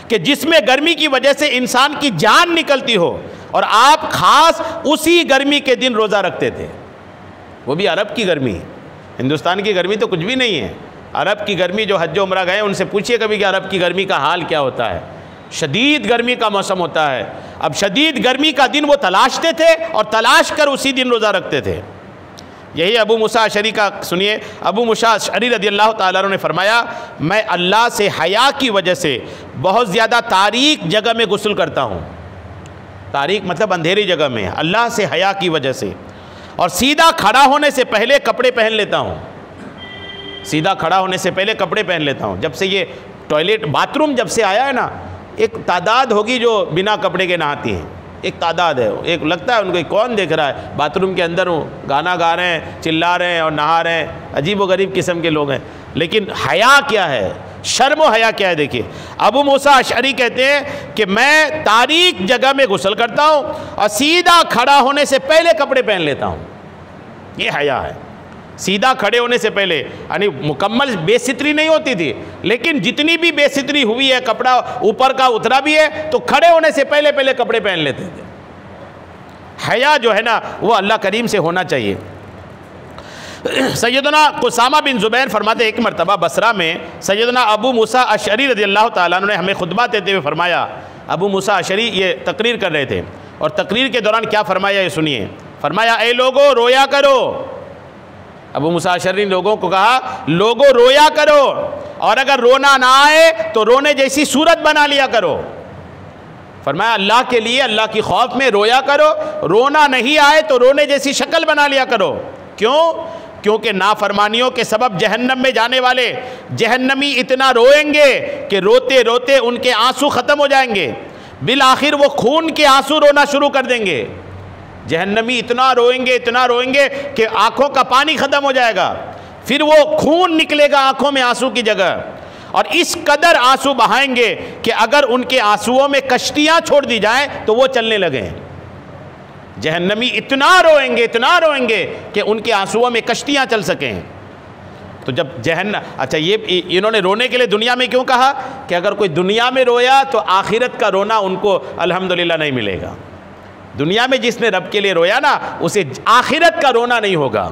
कि जिसमें गर्मी की वजह से इंसान की जान निकलती हो, और आप ख़ास उसी गर्मी के दिन रोज़ा रखते थे। वो भी अरब की गर्मी, हिंदुस्तान की गर्मी तो कुछ भी नहीं है। अरब की गर्मी, जो हज उम्रा गए उनसे पूछिए कभी कि अरब की गर्मी का हाल क्या होता है। शदीद गर्मी का मौसम होता है। अब शदीद गर्मी का दिन वो तलाशते थे और तलाश कर उसी दिन रोज़ा रखते थे। यही अबू मूसा अशरी का सुनिए, अबू मूसा अशरी रज़ी अल्लाह ताला अन्हु ने फरमाया, मैं अल्लाह से हया की वजह से बहुत ज़्यादा तारीक जगह में गुस्ल करता हूँ। तारीक मतलब अंधेरी जगह में, अल्लाह से हया की वजह से। और सीधा खड़ा होने से पहले कपड़े पहन लेता हूँ, सीधा खड़ा होने से पहले कपड़े पहन लेता हूँ। जब से ये टॉयलेट बाथरूम जब से आया है ना, एक तादाद होगी जो बिना कपड़े के नहाती हैं, एक तादाद है। एक लगता है उनको कौन देख रहा है, बाथरूम के अंदर वो गाना गा रहे हैं, चिल्ला रहे हैं और नहा रहे हैं, अजीब व गरीब किस्म के लोग हैं। लेकिन हया क्या है, शर्म व हया क्या है? देखिए, अबू मूसा अशरी कहते हैं कि मैं तारीक जगह में गुस्ल करता हूँ और सीधा खड़ा होने से पहले कपड़े पहन लेता हूँ। ये हया है, सीधा खड़े होने से पहले। यानी मुकम्मल बेसितरी नहीं होती थी, लेकिन जितनी भी बेसितरी हुई है, कपड़ा ऊपर का उतरा भी है, तो खड़े होने से पहले पहले कपड़े पहन लेते थे। हया जो है ना वो अल्लाह करीम से होना चाहिए। सैयदना कुसामा बिन ज़ुबैर फरमाते, एक मरतबा बसरा में सैयदना अबू मूसा अशरी रज़ी अल्लाह ताला अन्हु ने हमें खुतबा देते हुए फरमाया। अबू मूसा अशरी ये तकरीर कर रहे थे और तकरीर के दौरान क्या फरमाया ये सुनिए। फरमाया, ए लोगो रोया करो। अबू मूसा अशरी ने लोगों को कहा, लोगो रोया करो, और अगर रोना ना आए तो रोने जैसी सूरत बना लिया करो। फरमाया, अल्लाह के लिए, अल्लाह की खौफ में रोया करो, रोना नहीं आए तो रोने जैसी शक्ल बना लिया करो। क्यों? क्योंकि नाफरमानियों के सबब जहन्नम में जाने वाले जहन्नमी इतना रोएंगे कि रोते रोते उनके आंसू ख़त्म हो जाएंगे, बिल आखिर वो खून के आंसू रोना शुरू कर देंगे। जहन्नमी इतना रोएंगे कि आंखों का पानी ख़त्म हो जाएगा, फिर वो खून निकलेगा आंखों में आंसू की जगह, और इस कदर आंसू बहाएंगे कि अगर उनके आंसुओं में कश्तियाँ छोड़ दी जाएं तो वो चलने लगें। जहन्नमी इतना रोएंगे कि उनके आंसुओं में कश्तियाँ चल सकें। तो जब अच्छा, ये इन्होंने रोने के लिए दुनिया में क्यों कहा कि अगर कोई दुनिया में रोया तो आखिरत का रोना उनको अल्हम्दुलिल्लाह नहीं मिलेगा। दुनिया में जिसने रब के लिए रोया ना, उसे आखिरत का रोना नहीं होगा।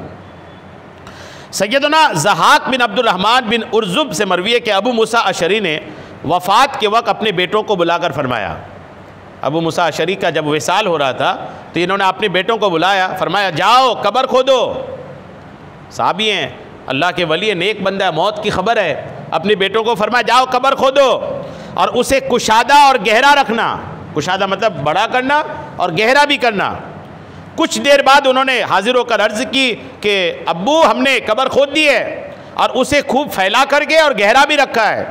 सैयदना ज़हाक बिन अब्दुर्रहमान बिन उर्जुब से मरवी है कि अबू मूसा अशरी ने वफ़ात के वक्त अपने बेटों को बुलाकर फरमाया। अबू मूसा अशरी का जब विसाल हो रहा था तो इन्होंने अपने बेटों को बुलाया, फरमाया, जाओ कब्र खोदो। साहबी हैं, अल्लाह के वली, नेक बंदा, मौत की खबर है। अपने बेटों को फरमाया, जाओ कब्र खोदो और उसे कुशादा और गहरा रखना। कुशादा मतलब बड़ा करना और गहरा भी करना। कुछ देर बाद उन्होंने हाजिर होकर अर्ज़ की कि अब्बू, हमने कब्र खोद दी है और उसे खूब फैला करके और गहरा भी रखा है।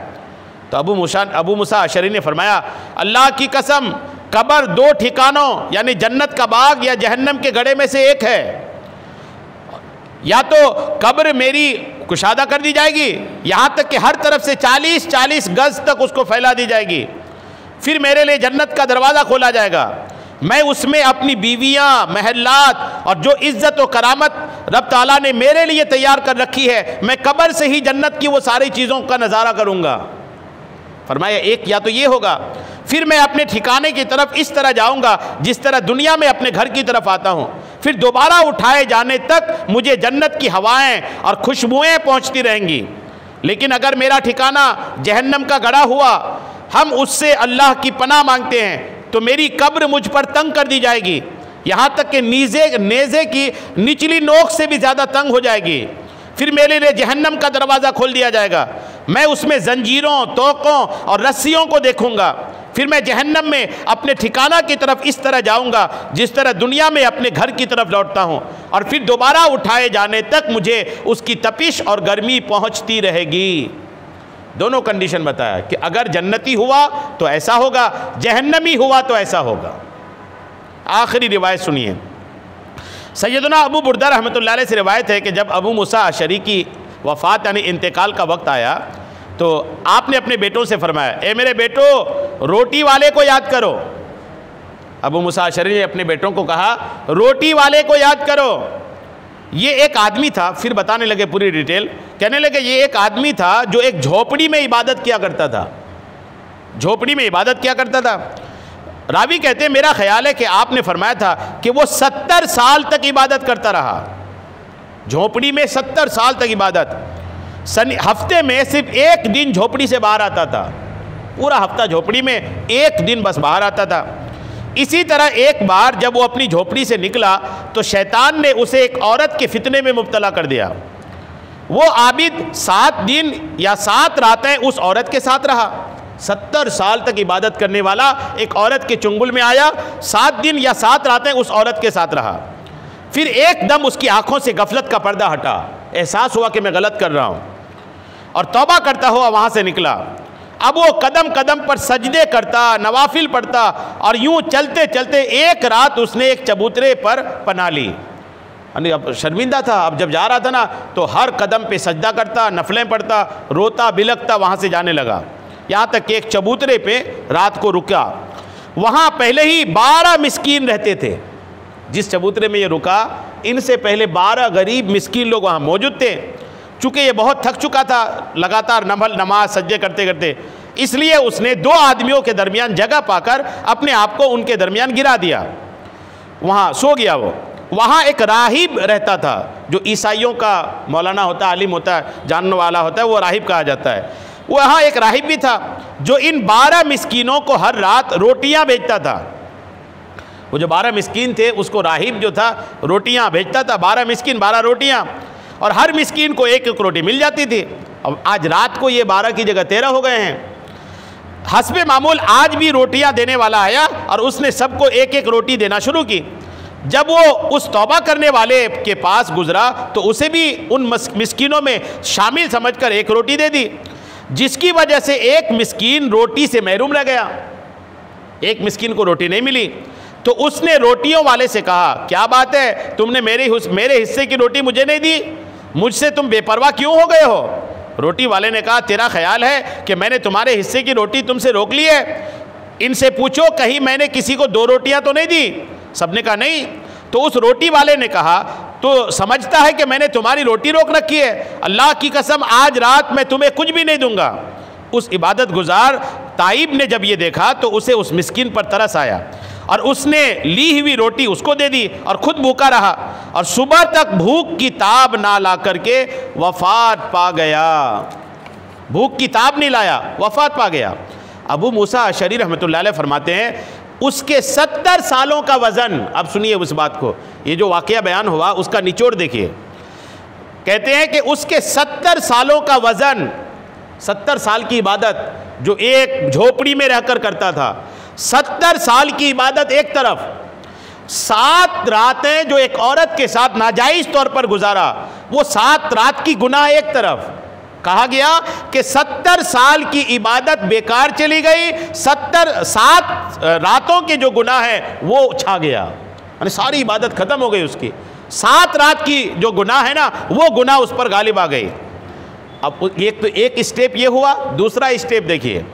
तो अबू मूसा अशरी ने फरमाया, अल्लाह की कसम, कब्र दो ठिकानों यानी जन्नत का बाग या जहन्नम के गड्ढे में से एक है। या तो कब्र मेरी कुशादा कर दी जाएगी, यहाँ तक कि हर तरफ से 40-40 गज तक उसको फैला दी जाएगी, फिर मेरे लिए जन्नत का दरवाज़ा खोला जाएगा, मैं उसमें अपनी बीवियाँ, महलात और जो इज़्ज़त व करामत रब ताला ने मेरे लिए तैयार कर रखी है, मैं कब्र से ही जन्नत की वो सारी चीज़ों का नज़ारा करूँगा। फरमाया एक या तो ये होगा, फिर मैं अपने ठिकाने की तरफ इस तरह जाऊंगा जिस तरह दुनिया में अपने घर की तरफ आता हूँ, फिर दोबारा उठाए जाने तक मुझे जन्नत की हवाएं और खुशबुएं पहुँचती रहेंगी। लेकिन अगर मेरा ठिकाना जहन्नम का गड़ा हुआ, हम उससे अल्लाह की पनाह मांगते हैं, तो मेरी कब्र मुझ पर तंग कर दी जाएगी, यहाँ तक कि नेज़े की निचली नोक से भी ज़्यादा तंग हो जाएगी। फिर मेरे लिए जहन्नम का दरवाज़ा खोल दिया जाएगा, मैं उसमें जंजीरों, तोकों और रस्सियों को देखूंगा। फिर मैं जहन्नम में अपने ठिकाना की तरफ इस तरह जाऊंगा जिस तरह दुनिया में अपने घर की तरफ लौटता हूं, और फिर दोबारा उठाए जाने तक मुझे उसकी तपिश और गर्मी पहुंचती रहेगी। दोनों कंडीशन बताया कि अगर जन्नती हुआ तो ऐसा होगा, जहन्नमी हुआ तो ऐसा होगा। आखिरी रिवायत सुनिए। सैयदना अबू बुर्दा रहमतुल्लाह अलैह से रिवायत है कि जब अबू मूसा अशरी की वफ़ात यानी इंतकाल का वक्त आया, तो आपने अपने बेटों से फरमाया, ए मेरे बेटो, रोटी वाले को याद करो। अबू मूसा अशरी ने अपने बेटों को कहा, रोटी वाले को याद करो। ये एक आदमी था, फिर बताने लगे पूरी डिटेल, कहने लगे ये एक आदमी था जो एक झोपड़ी में इबादत किया करता था, झोपड़ी में इबादत किया करता था। रावी कहते हैं मेरा ख्याल है कि आपने फरमाया था कि वो 70 साल तक इबादत करता रहा, झोपड़ी में 70 साल तक इबादत। हफ्ते में सिर्फ एक दिन झोपड़ी से बाहर आता था, पूरा हफ्ता झोपड़ी में एक दिन बस बाहर आता था। इसी तरह एक बार जब वो अपनी झोपड़ी से निकला तो शैतान ने उसे एक औरत के फितने में मुब्तला कर दिया। वो आबिद 7 दिन या 7 रातें उस औरत के साथ रहा। 70 साल तक इबादत करने वाला एक औरत के चुंगल में आया, 7 दिन या 7 रातें उस औरत के साथ रहा। फिर एकदम उसकी आंखों से गफलत का पर्दा हटा, एहसास हुआ कि मैं गलत कर रहा हूँ, और तौबा करता हुआ वहाँ से निकला। अब वो कदम कदम पर सजदे करता, नवाफिल पढ़ता, और यूँ चलते चलते एक रात उसने एक चबूतरे पर पनाह ली। अब शर्मिंदा था, अब जब जा रहा था ना तो हर कदम पे सजदा करता, नफलें पढ़ता, रोता बिलखता वहाँ से जाने लगा, यहाँ तक कि एक चबूतरे पे रात को रुका। वहाँ पहले ही 12 मिस्कीन रहते थे। जिस चबूतरे में ये रुका, इनसे पहले 12 गरीब मिस्कीन लोग वहाँ मौजूद थे। चूँकि ये बहुत थक चुका था लगातार नमाज सज्जे करते करते, इसलिए उसने 2 आदमियों के दरमियान जगह पाकर अपने आप को उनके दरमियान गिरा दिया, वहाँ सो गया वो। वहाँ एक राहिब रहता था, जो ईसाइयों का मौलाना होता है, आलिम होता है, जानने वाला होता है, वो राहिब कहा जाता है। वहाँ एक राहिब भी था जो इन 12 मिस्कीनों को हर रात रोटियाँ भेजता था। वो जो 12 मिस्कीन थे उसको राहिब जो था रोटियाँ भेजता था, 12 मिस्कीन 12 रोटियाँ, और हर मिस्कीन को एक एक रोटी मिल जाती थी। अब आज रात को ये 12 की जगह 13 हो गए हैं। हस्बे मामूल आज भी रोटियाँ देने वाला आया और उसने सबको एक एक रोटी देना शुरू की। जब वो उस तौबा करने वाले के पास गुजरा तो उसे भी उन मिस्कीनों में शामिल समझकर एक रोटी दे दी, जिसकी वजह से एक मिस्कीन रोटी से महरूम रह गया। एक मिस्कीन को रोटी नहीं मिली तो उसने रोटियों वाले से कहा, क्या बात है, तुमने मेरे हिस्से की रोटी मुझे नहीं दी, मुझसे तुम बेपरवाह क्यों हो गए हो? रोटी वाले ने कहा, तेरा ख्याल है कि मैंने तुम्हारे हिस्से की रोटी तुमसे रोक ली है? इनसे पूछो कहीं मैंने किसी को 2 रोटियां तो नहीं दी? सबने कहा नहीं। तो उस रोटी वाले ने कहा, तो समझता है कि मैंने तुम्हारी रोटी रोक रखी है? अल्लाह की कसम आज रात मैं तुम्हें कुछ भी नहीं दूंगा। उस इबादत गुजार ताइब ने जब ये देखा तो उसे उस मिस्किन पर तरस आया और उसने ली हुई रोटी उसको दे दी और खुद भूखा रहा, और सुबह तक भूख की ताब ना ला करके वफात पा गया। भूख की ताब नहीं लाया, वफात पा गया। अबू मूसा अशरी रहमतुल्लाह अलैह फरमाते हैं उसके 70 सालों का वज़न, अब सुनिए उस बात को, ये जो वाक़या बयान हुआ उसका निचोड़ देखिए। कहते हैं कि उसके 70 सालों का वज़न, 70 साल की इबादत जो एक झोपड़ी में रहकर करता था, 70 साल की इबादत एक तरफ, 7 रातें जो एक औरत के साथ नाजायज़ तौर पर गुजारा, वो 7 रात की गुनाह एक तरफ। कहा गया कि 70 साल की इबादत बेकार चली गई, 7 रातों के जो गुनाह है वो छा गया, यानी सारी इबादत ख़त्म हो गई उसकी। 7 रात की जो गुनाह है ना, वो गुनाह उस पर गालिब आ गई। अब एक स्टेप ये हुआ, दूसरा स्टेप देखिए,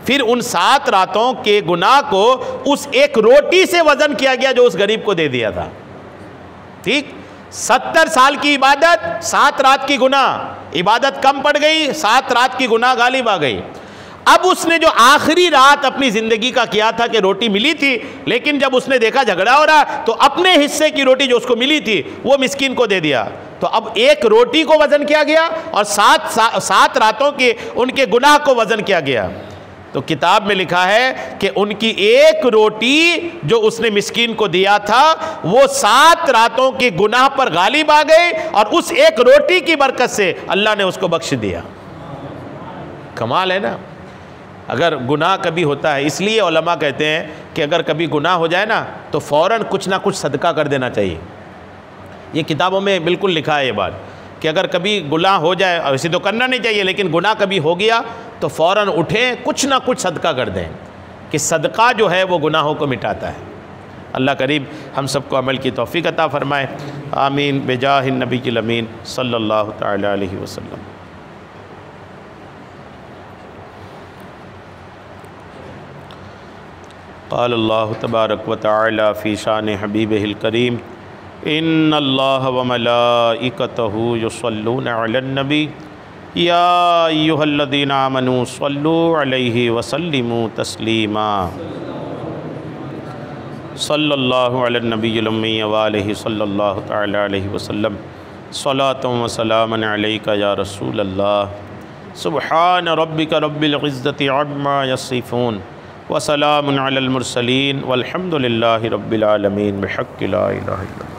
फिर उन 7 रातों के गुनाह को उस एक रोटी से वज़न किया गया जो उस गरीब को दे दिया था। ठीक, 70 साल की इबादत, 7 रात की गुनाह, इबादत कम पड़ गई, 7 रात की गुनाह गालिब आ गई। अब उसने जो आखिरी रात अपनी ज़िंदगी का किया था कि रोटी मिली थी, लेकिन जब उसने देखा झगड़ा हो रहा तो अपने हिस्से की रोटी जो उसको मिली थी वो मिस्कीन को दे दिया। तो अब एक रोटी को वज़न किया गया और 7 रातों के उनके गुनाह को वज़न किया गया। तो किताब में लिखा है कि उनकी एक रोटी जो उसने मिस्कीन को दिया था वो 7 रातों के गुनाह पर गालिब आ गई और उस एक रोटी की बरकत से अल्लाह ने उसको बख्श दिया। कमाल है ना। अगर गुनाह कभी होता है, इसलिए उलमा कहते हैं कि अगर कभी गुनाह हो जाए ना तो फ़ौरन कुछ ना कुछ सदका कर देना चाहिए। ये किताबों में बिल्कुल लिखा है ये बात कि अगर कभी गुनाह हो जाए, वैसे तो करना नहीं चाहिए, लेकिन गुनाह कभी हो गया तो फ़ौरन उठें, कुछ ना कुछ सदका कर दें, कि सदका जो है वो गुनाहों को मिटाता है। अल्लाह करीब हम सबको अमल की तौफ़ीक़ अता फ़रमाए। आमीन बेजाहिन नबील अमीन सल्लल्लाहु तआला अलैहि वसल्लम। क़ाल अल्लाहु तबारक व तआला फ़ी शान हबीबिहिल करीम इन्नल्लाह व मलाइकतहु युसल्लूना अलन नबी या अय्युहल्लज़ीना आमनू सल्लू अलैहि व सल्लिमू तस्लीमा। सल्लल्लाहु अलन नबिय्यिल उम्मी व आलिहि सल्लल्लाहु तआला अलैहि वसल्लम। सलातुन व सलामुन अलैका या रसूल अल्लाह। सुब्हान रब्बिका रब्बिल इज़्ज़ति अम्मा यसिफून व सलामुन अलल मुरसलीन वल्हम्दुलिल्लाहि रब्बिल आलमीन बिहक़्क़ि ला इलाहा इल्लल्लाह।